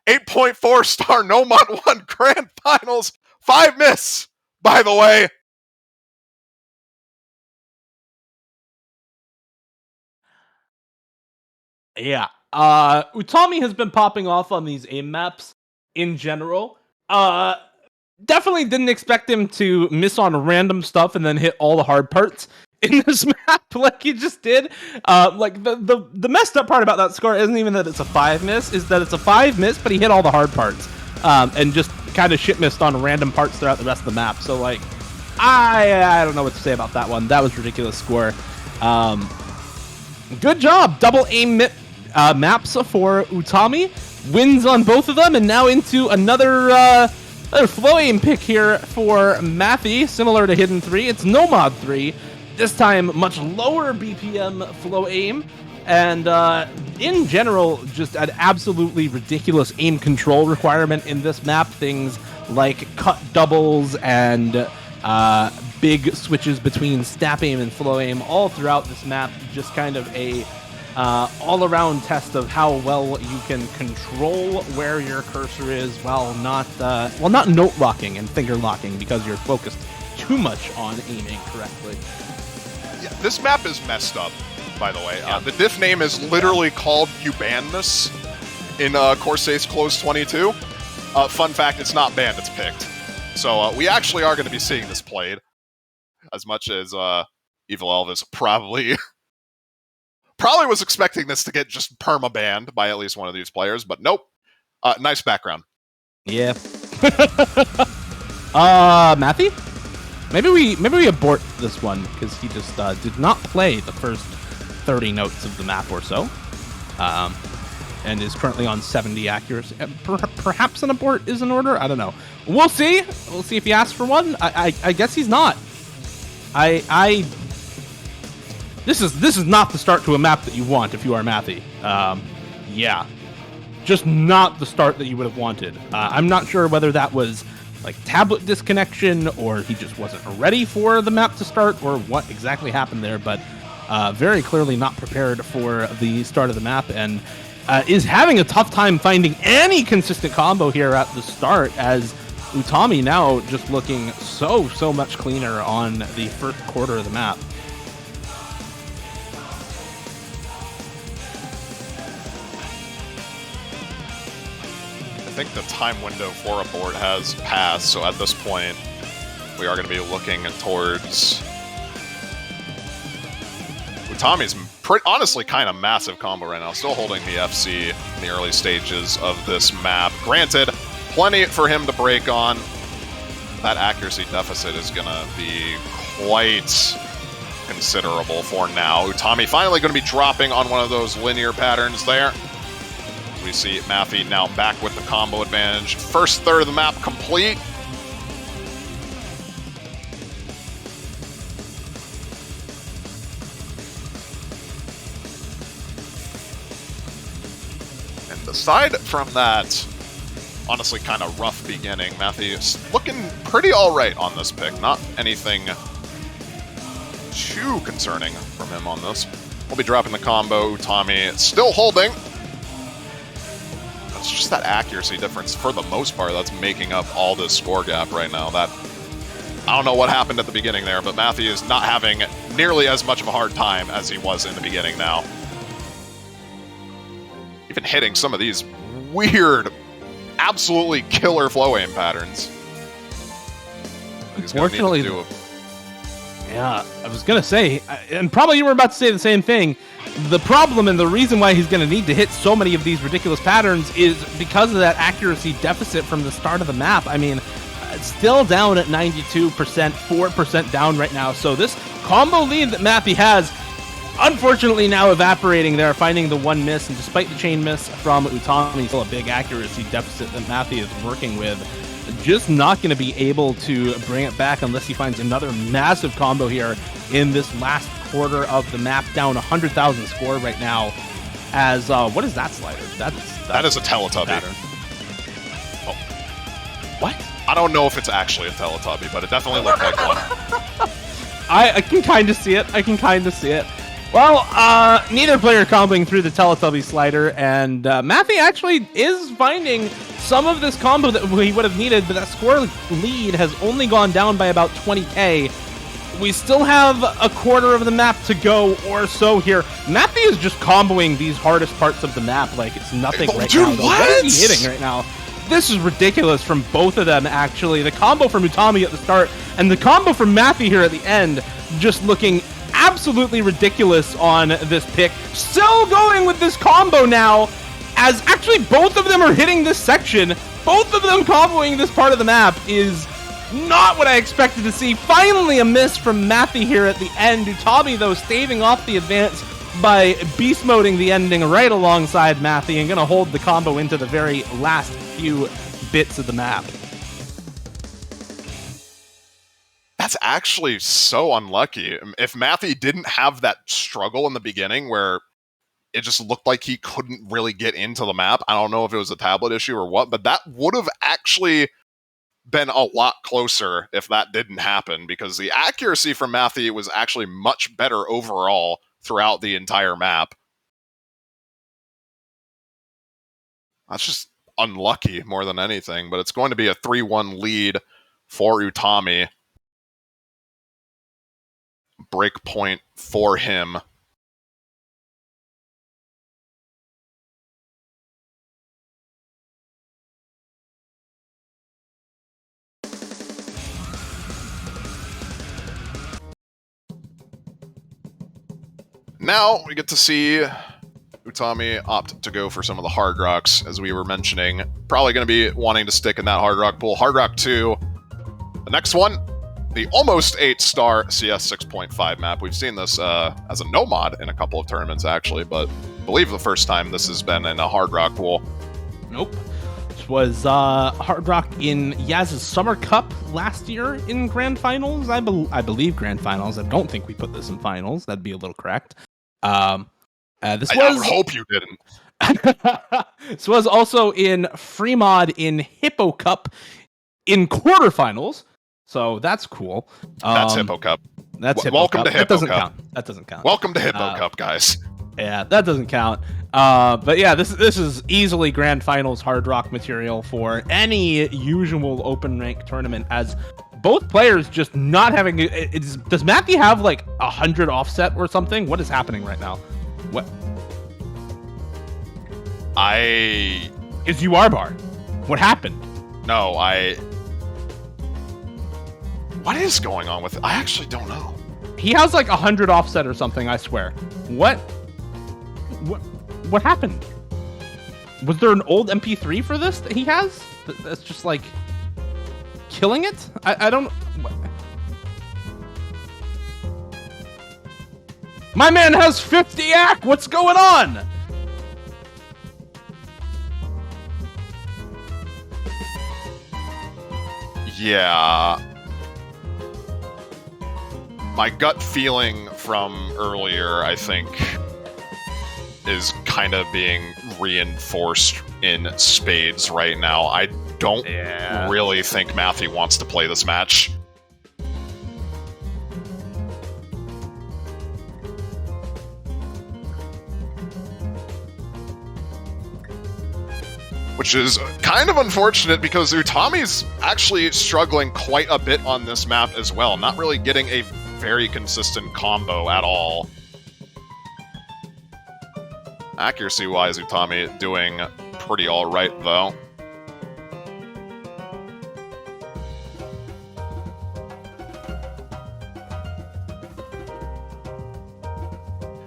S2: 8.4 star No Mod 1 Grand Finals. 5 miss, by the way.
S1: Yeah. Utami has been popping off on these aim maps in general. Definitely didn't expect him to miss on random stuff and then hit all the hard parts in this map like he just did. Like the messed up part about that score isn't even that it's a 5 miss, is that it's a 5 miss, but he hit all the hard parts. And just kind of shit missed on random parts throughout the rest of the map. So like, I don't know what to say about that one. That was a ridiculous score. Good job. Double aim maps for Utami. Wins on both of them, and now into another flow aim pick here for Mathi, similar to Hidden 3. It's No Mod 3. This time, much lower BPM flow aim, and in general, just an absolutely ridiculous aim control requirement in this map. Things like cut doubles and big switches between snap aim and flow aim all throughout this map. Just kind of a all-around test of how well you can control where your cursor is while not note locking and finger locking because you're focused too much on aiming correctly.
S2: Yeah, this map is messed up. by the way. The diff name is literally called You Ban This in Corsace Closed 22. Fun fact, it's not banned, it's picked. So we actually are going to be seeing this played. As much as Evil Elvis probably was expecting this to get just perma-banned by at least one of these players, but nope. Nice background.
S1: Yeah. Mathi? Maybe we abort this one because he just did not play the first 30 notes of the map or so, and is currently on 70 accuracy. Perhaps an abort is in order. I don't know. We'll see. We'll see if he asks for one. I guess he's not. This is not the start to a map that you want if you are Mathi. Yeah, just not the start that you would have wanted. I'm not sure whether that was like tablet disconnection or he just wasn't ready for the map to start or what exactly happened there, but very clearly not prepared for the start of the map and is having a tough time finding any consistent combo here at the start, as Utami now just looking so much cleaner on the first quarter of the map.
S2: I think the time window for a board has passed, so at this point, we are going to be looking towards Utami's honestly kind of massive combo right now, still holding the FC in the early stages of this map. Granted, plenty for him to break on. That accuracy deficit is going to be quite considerable for now. Utami finally going to be dropping on one of those linear patterns there. We see Mathi now back with the combo advantage. First third of the map complete. And aside from that, honestly kind of rough beginning, Mathi is looking pretty alright on this pick. Not anything too concerning from him on this. We'll be dropping the combo. Utami still holding. It's just that accuracy difference, for the most part, that's making up all this score gap right now. That I don't know what happened at the beginning there, but Mathi is not having nearly as much of a hard time as he was in the beginning now. Even hitting some of these weird, absolutely killer flow aim patterns.
S1: Unfortunately, yeah, I was going to say, and probably you were about to say the same thing, the problem and the reason why he's going to need to hit so many of these ridiculous patterns is because of that accuracy deficit from the start of the map. I mean, it's still down at 92%, 4% down right now. So this combo lead that Mathi has, unfortunately now evaporating there, finding the one miss, and despite the chain miss from Utami, still a big accuracy deficit that Mathi is working with. Just not going to be able to bring it back unless he finds another massive combo here in this last quarter of the map, down 100,000 score right now. As what is that slider? That is
S2: a Teletubby.
S1: Oh. What?
S2: I don't know if it's actually a Teletubby, but it definitely looked like one.
S1: I can kind of see it. Well, neither player comboing through the Teletubby slider, and Mathi actually is finding some of this combo that we would have needed, but that score lead has only gone down by about 20k. We still have a quarter of the map to go or so here. Mathi is just comboing these hardest parts of the map like it's nothing right now. What is he hitting right now? This is ridiculous from both of them, actually. The combo from Utami at the start and the combo from Mathi here at the end, just looking absolutely ridiculous on this pick. Still going with this combo now, as actually both of them are hitting this section. Both of them comboing this part of the map is not what I expected to see. Finally a miss from Mathi here at the end. Utami, though, staving off the advance by beast moding the ending right alongside Mathi and going to hold the combo into the very last few bits of the map.
S2: That's actually so unlucky. If Mathi didn't have that struggle in the beginning where it just looked like he couldn't really get into the map, I don't know if it was a tablet issue or what, but that would have actually been a lot closer if that didn't happen, because the accuracy from Mathi was actually much better overall throughout the entire map. That's just unlucky more than anything, but it's going to be a 3-1 lead for Utami. Break point for him Now we get to see Utami opt to go for some of the hard rocks, as we were mentioning. Probably going to be wanting to stick in that hard rock pool. Hard rock 2. The next one, the almost 8-star CS 6.5 map. We've seen this as a no mod in a couple of tournaments, actually, but I believe the first time this has been in a hard rock pool.
S1: Nope. This was hard rock in Yaz's Summer Cup last year in Grand Finals. I believe Grand Finals. I don't think we put this in Finals. That'd be a little correct. I would
S2: hope you didn't.
S1: This was also in free mod in Hippo Cup in quarterfinals. So that's cool.
S2: That's Hippo Cup.
S1: That's Hippo
S2: Welcome
S1: Cup.
S2: to Hippo Cup.
S1: That doesn't count.
S2: Welcome to Hippo Cup, guys.
S1: Yeah, that doesn't count. But yeah, this is easily Grand Finals hard rock material for any usual open rank tournament, as both players just not having does Mathi have like 100 offset or something? What is happening right now? What? Is UR bar? What happened?
S2: No, what is going on with it? I actually don't know.
S1: He has like 100 offset or something, I swear. What happened? Was there an old MP3 for this that he has? That's just like killing it? I don't... My man has 50 AC! What's going on?
S2: Yeah. My gut feeling from earlier, I think, is kind of being reinforced in spades right now. I don't really think Mathi wants to play this match. Which is kind of unfortunate because Utami's actually struggling quite a bit on this map as well. Not really getting a very consistent combo at all. Accuracy-wise, Utami doing pretty alright, though.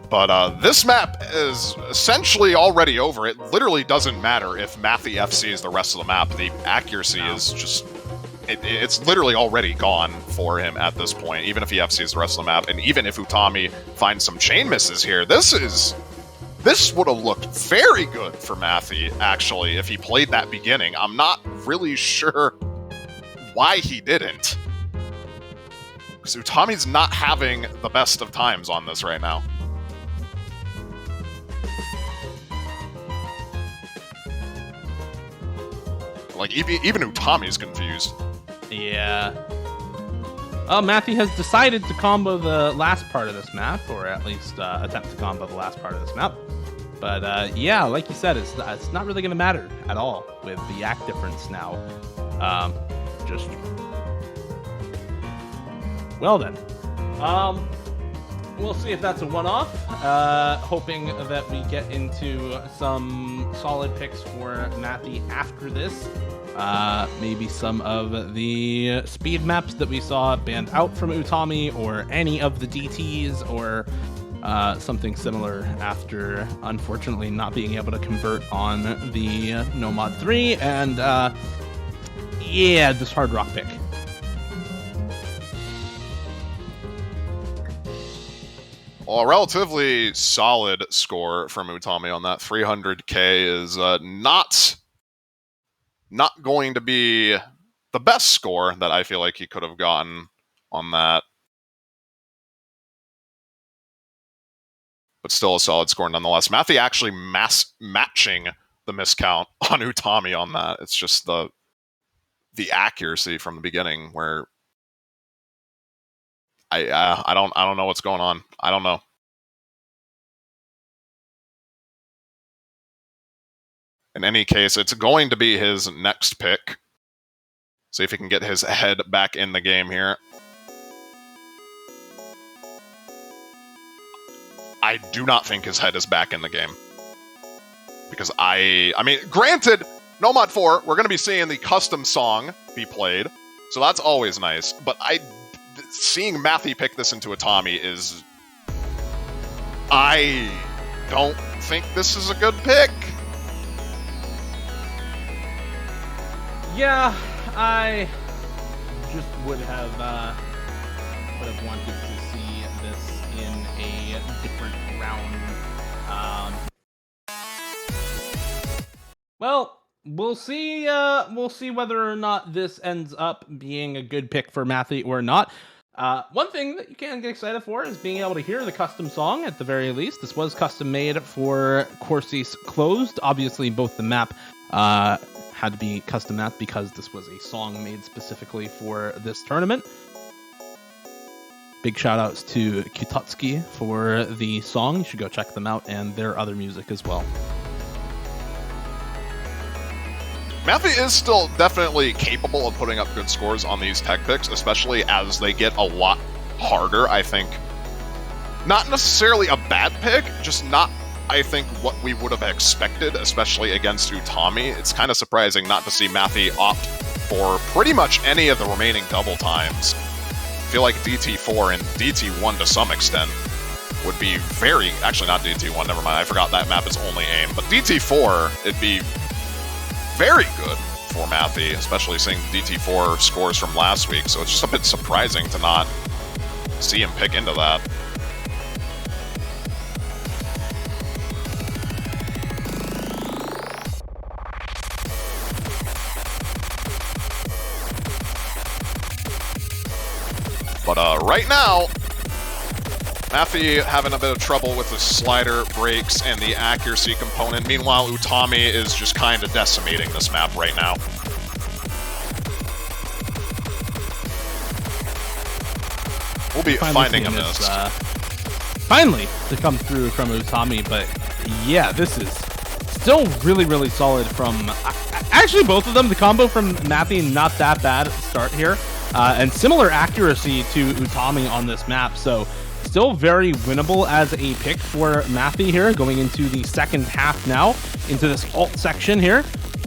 S2: But this map is essentially already over. It literally doesn't matter if Mathi FCs the rest of the map. The accuracy is just... It's literally already gone for him at this point, even if he FCs the rest of the map. And even if Utami finds some chain misses here, this would have looked very good for Mathi, actually, if he played that beginning. I'm not really sure why he didn't. Because Utami's not having the best of times on this right now. Like, even Utami's confused.
S1: Yeah. Mathi has decided to combo the last part of this map, or at least attempt to combo the last part of this map. But yeah, like you said, it's not really going to matter at all with the act difference now. Just... Well then. We'll see if that's a one-off. Hoping that we get into some solid picks for Mathi after this. Maybe some of the speed maps that we saw banned out from Utami, or any of the DTs, or something similar after, unfortunately, not being able to convert on the No Mod 3. And yeah, this hard rock pick.
S2: Well, a relatively solid score from Utami on that. 300k is not going to be the best score that I feel like he could have gotten on that. But still a solid score nonetheless. Mathi actually matching the miscount on Utami on that. It's just the accuracy from the beginning where I don't know what's going on. I don't know. In any case, it's going to be his next pick. See if he can get his head back in the game here. I do not think his head is back in the game. Because I mean, granted, No Mod 4, we're going to be seeing the custom song be played. So that's always nice. But seeing Mathi pick this into Utami is I don't think this is a good pick.
S1: Yeah, I just would have wanted to see this in a different round. Well, we'll see. We'll see whether or not this ends up being a good pick for Mathi or not. One thing that you can get excited for is being able to hear the custom song at the very least. This was custom made for Corsace Closed. Obviously, both the map had to be custom mapped because this was a song made specifically for this tournament. Big shout outs to Kutotsuki for the song. You should go check them out and their other music as well.
S2: Mathi is still definitely capable of putting up good scores on these tech picks, especially as they get a lot harder, I think. Not necessarily a bad pick, just not, I think, what we would have expected, especially against Utami. It's kind of surprising not to see Mathi opt for pretty much any of the remaining double times. I feel like DT4 and DT1 to some extent would be very... Actually, not DT1, never mind. I forgot that map is only aim. But DT4, it'd be very good for Mathi, especially seeing DT4 scores from last week, so it's just a bit surprising to not see him pick into that. But right now, Mathi having a bit of trouble with the slider breaks and the accuracy component. Meanwhile, Utami is just kind of decimating this map right now. We'll be finding a mist.
S1: Finally to come through from Utami, but yeah, this is still really, really solid from... Actually, both of them, the combo from Mathi, not that bad at the start here. And similar accuracy to Utami on this map, so still very winnable as a pick for Mathi here, going into the second half now, into this alt section here.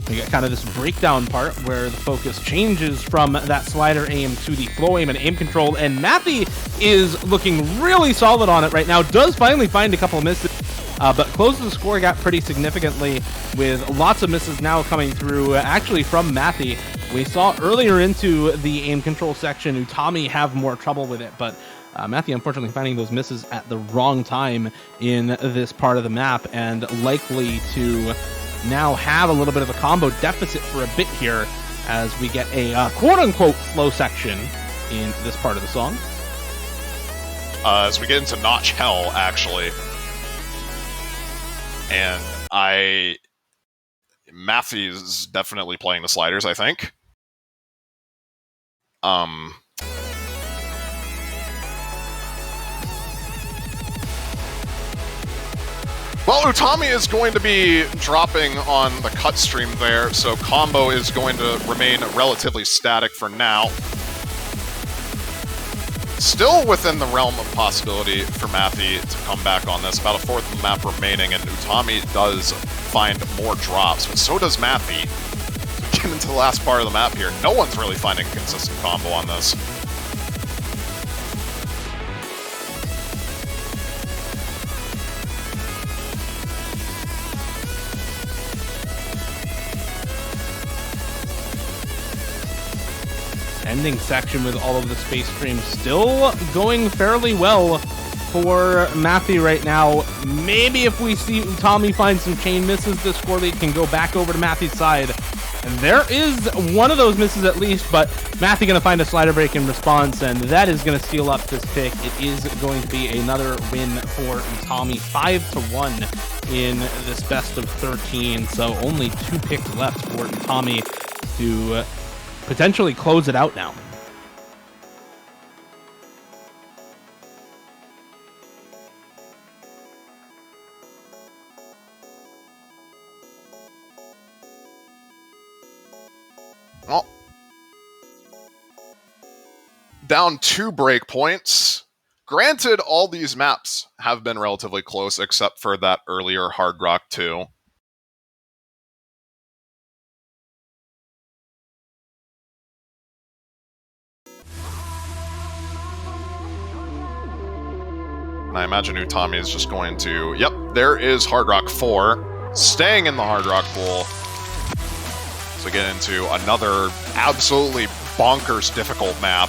S1: We got kind of this breakdown part where the focus changes from that slider aim to the flow aim and aim control, and Mathi is looking really solid on it right now, does finally find a couple of misses, but closes the score gap pretty significantly with lots of misses now coming through, actually from Mathi. We saw earlier into the aim control section, Utami have more trouble with it, but Mathi unfortunately finding those misses at the wrong time in this part of the map, and likely to now have a little bit of a combo deficit for a bit here as we get a quote-unquote slow section in this part of the song.
S2: As we get into Notch Hell, actually. And Mathi's definitely playing the sliders, I think. Well, Utami is going to be dropping on the cut stream there, so combo is going to remain relatively static for now. Still within the realm of possibility for Mathi to come back on this. About a fourth of the map remaining, and Utami does find more drops, but so does Mathi. So we get into the last part of the map here. No one's really finding a consistent combo on this.
S1: Ending section with all of the space streams still going fairly well for Mathi right now. Maybe if we see Utami find some chain misses, the score lead can go back over to Mathi's side. And there is one of those misses at least, but Mathi going to find a slider break in response, and that is going to seal up this pick. It is going to be another win for Utami, 5-1 in this best of 13. So only 2 picks left for Utami to potentially close it out now.
S2: Well, down 2 breakpoints. Granted, all these maps have been relatively close, except for that earlier Hard Rock 2. And I imagine Utami is just going to... Yep, there is Hard Rock 4, staying in the Hard Rock pool. So get into another absolutely bonkers difficult map.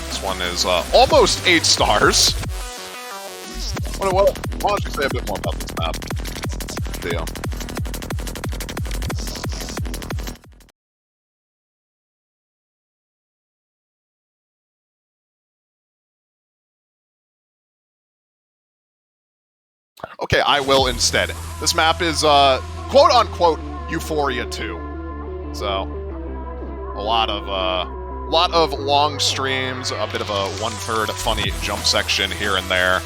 S2: This one is almost 8 stars. Why don't you say a bit more about this map, Theo? Okay, I will instead. This map is, quote-unquote, Euphoria 2. So, a lot of long streams, a bit of a 1/3 funny jump section here and there.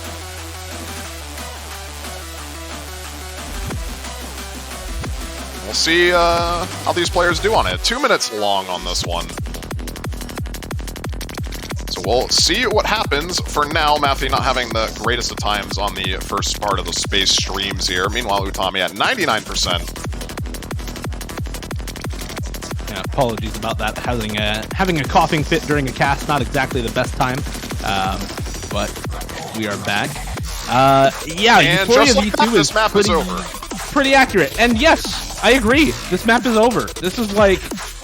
S2: We'll see how these players do on it. 2 minutes long on this one. So we'll see what happens. For now, Mathi not having the greatest of times on the first part of the space streams here. Meanwhile, Utami at 99%.
S1: Yeah, apologies about that. Having a coughing fit during a cast, not exactly the best time. But we are back. Yeah,
S2: and
S1: Euphoria
S2: just like
S1: V2
S2: that, this map is over.
S1: Pretty accurate. And yes, I agree. This map is over. This is like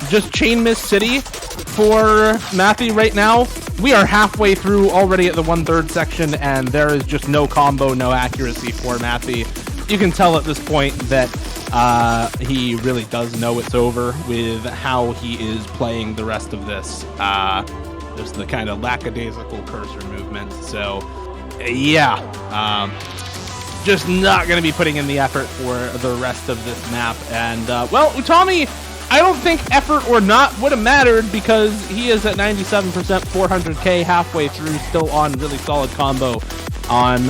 S1: just Chain Miss City for Mathi right now. We are halfway through already at the 1/3 section, and there is just no combo, no accuracy for Mathi. You can tell at this point that he really does know it's over with how he is playing the rest of this. Just the kind of lackadaisical cursor movement. So, yeah. Just not going to be putting in the effort for the rest of this map. And, well, Utami, I don't think effort or not would have mattered because he is at 97%, 400k, halfway through, still on really solid combo on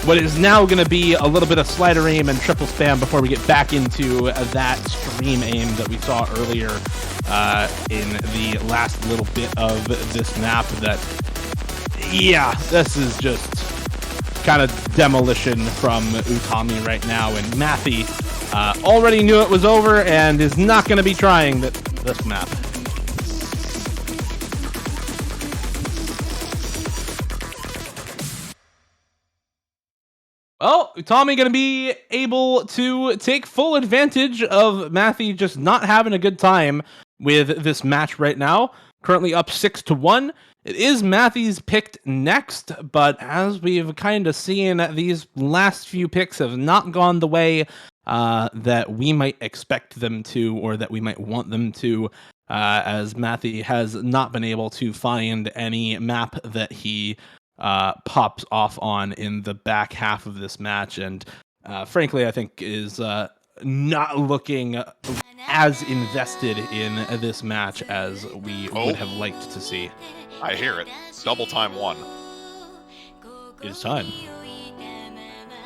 S1: what is now going to be a little bit of slider aim and triple spam before we get back into that stream aim that we saw earlier in the last little bit of this map. That, yeah, this is just kind of demolition from Utami right now, and Mathi already knew it was over and is not going to be trying this map. Well, Utami going to be able to take full advantage of Mathi just not having a good time with this match right now. Currently up 6-1. It is Mathi's picked next, but as we've kind of seen, these last few picks have not gone the way that we might expect them to, or that we might want them to, as Mathi has not been able to find any map that he pops off on in the back half of this match, and frankly, I think is not looking as invested in this match as we would have liked to see.
S2: I hear it. Double time 1.
S1: It's time.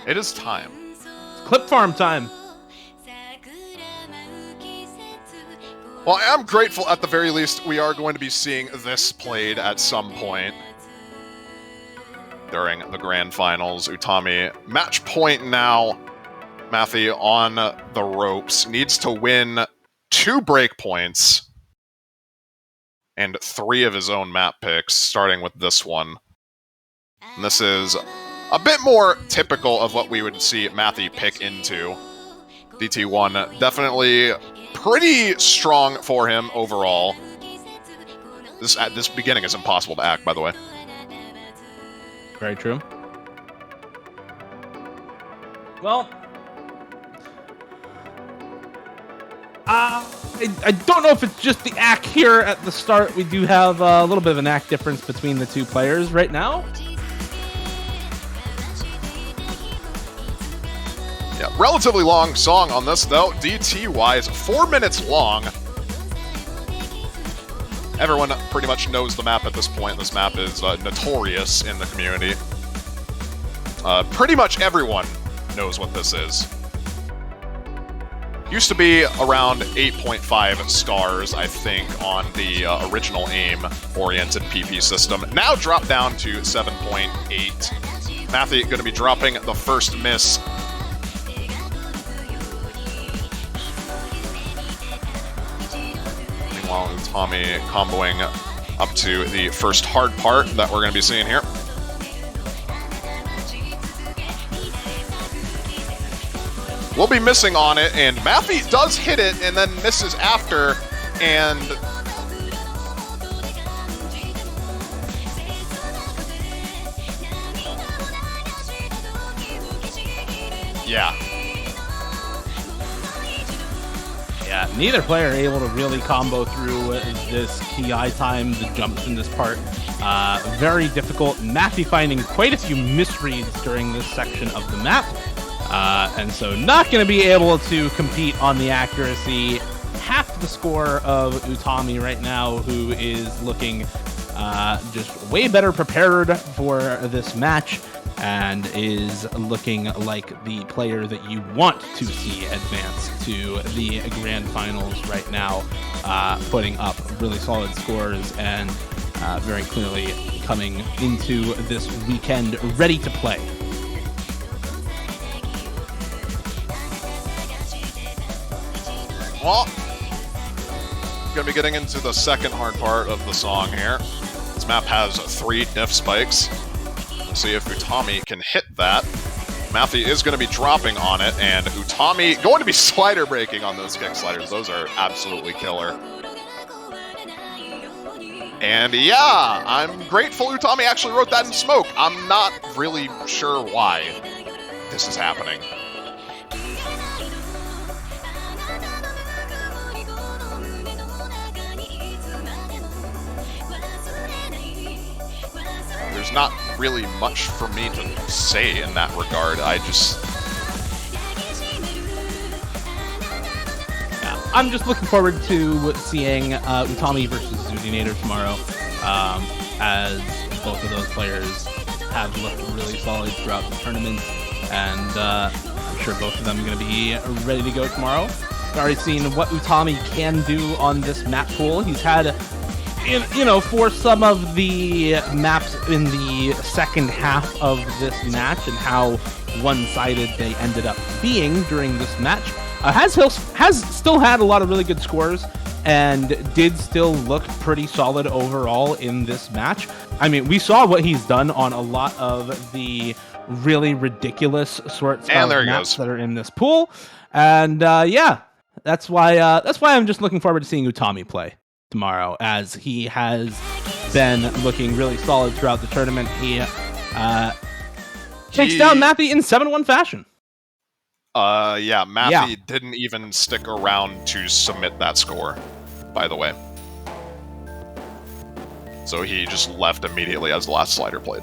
S2: It is time.
S1: It's clip farm time.
S2: Well, I am grateful at the very least we are going to be seeing this played at some point during the grand finals. Utami, match point now. Mathi on the ropes. Needs to win 2 break points and 3 of his own map picks, starting with this one. And this is a bit more typical of what we would see Mathi pick into. DT1 definitely pretty strong for him overall. This beginning is impossible to act, by the way.
S1: Very true. Well, I don't know if it's just the act here at the start. We do have a little bit of an act difference between the two players right now.
S2: Yeah, relatively long song on this, though. DT-wise, 4 minutes long. Everyone pretty much knows the map at this point. This map is notorious in the community. Pretty much everyone knows what this is. Used to be around 8.5 stars, I think, on the original AIM-oriented PP system. Now dropped down to 7.8. Mathi going to be dropping the first miss. Meanwhile, Utami comboing up to the first hard part that we're going to be seeing here. will be missing on it, and Mathi does hit it and then misses after, and yeah.
S1: Yeah, neither player able to really combo through this key eye time, the jumps in this part. Very difficult. Mathi finding quite a few misreads during this section of the map. And so not going to be able to compete on the accuracy. Half the score of Utami right now, who is looking just way better prepared for this match and is looking like the player that you want to see advance to the grand finals right now, putting up really solid scores and very clearly coming into this weekend ready to play.
S2: Well, going to be getting into the second hard part of the song here. This map has 3 diff spikes. We'll see if Utami can hit that. Mathi is going to be dropping on it, and Utami going to be slider breaking on those kick sliders. Those are absolutely killer. And yeah, I'm grateful Utami actually wrote that in smoke. I'm not really sure why this is happening. There's not really much for me to say in that regard.
S1: I'm just looking forward to seeing Utami versus Zudinator tomorrow, as both of those players have looked really solid throughout the tournament, and I'm sure both of them are going to be ready to go tomorrow. We've already seen what Utami can do on this map pool. He's had, for some of the maps in the second half of this match and how one-sided they ended up being during this match, has still had a lot of really good scores and did still look pretty solid overall in this match. I mean, we saw what he's done on a lot of the really ridiculous sorts of maps that are in this pool, and yeah, that's why I'm just looking forward to seeing Utami play tomorrow, as he has been looking really solid throughout the tournament. He takes down Mathi in 7-1 fashion.
S2: Yeah, Mathi didn't even stick around to submit that score, by the way. So he just left immediately as the last slider played.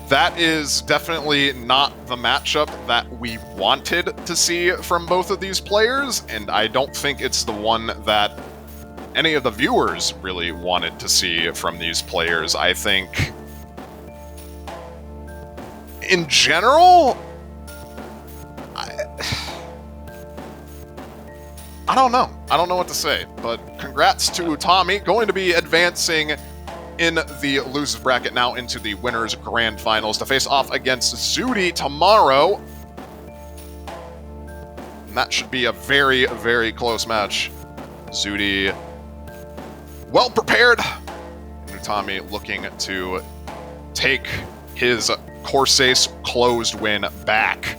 S2: That is definitely not the matchup that we wanted to see from both of these players, and I don't think it's the one that any of the viewers really wanted to see from these players. I think, in general, I don't know. I don't know what to say, but congrats to Utami, going to be advancing in the losers bracket now into the winners grand finals to face off against Zudi tomorrow. And that should be a very, very close match. Zudi well prepared. Utami looking to take his Corsace Closed win back.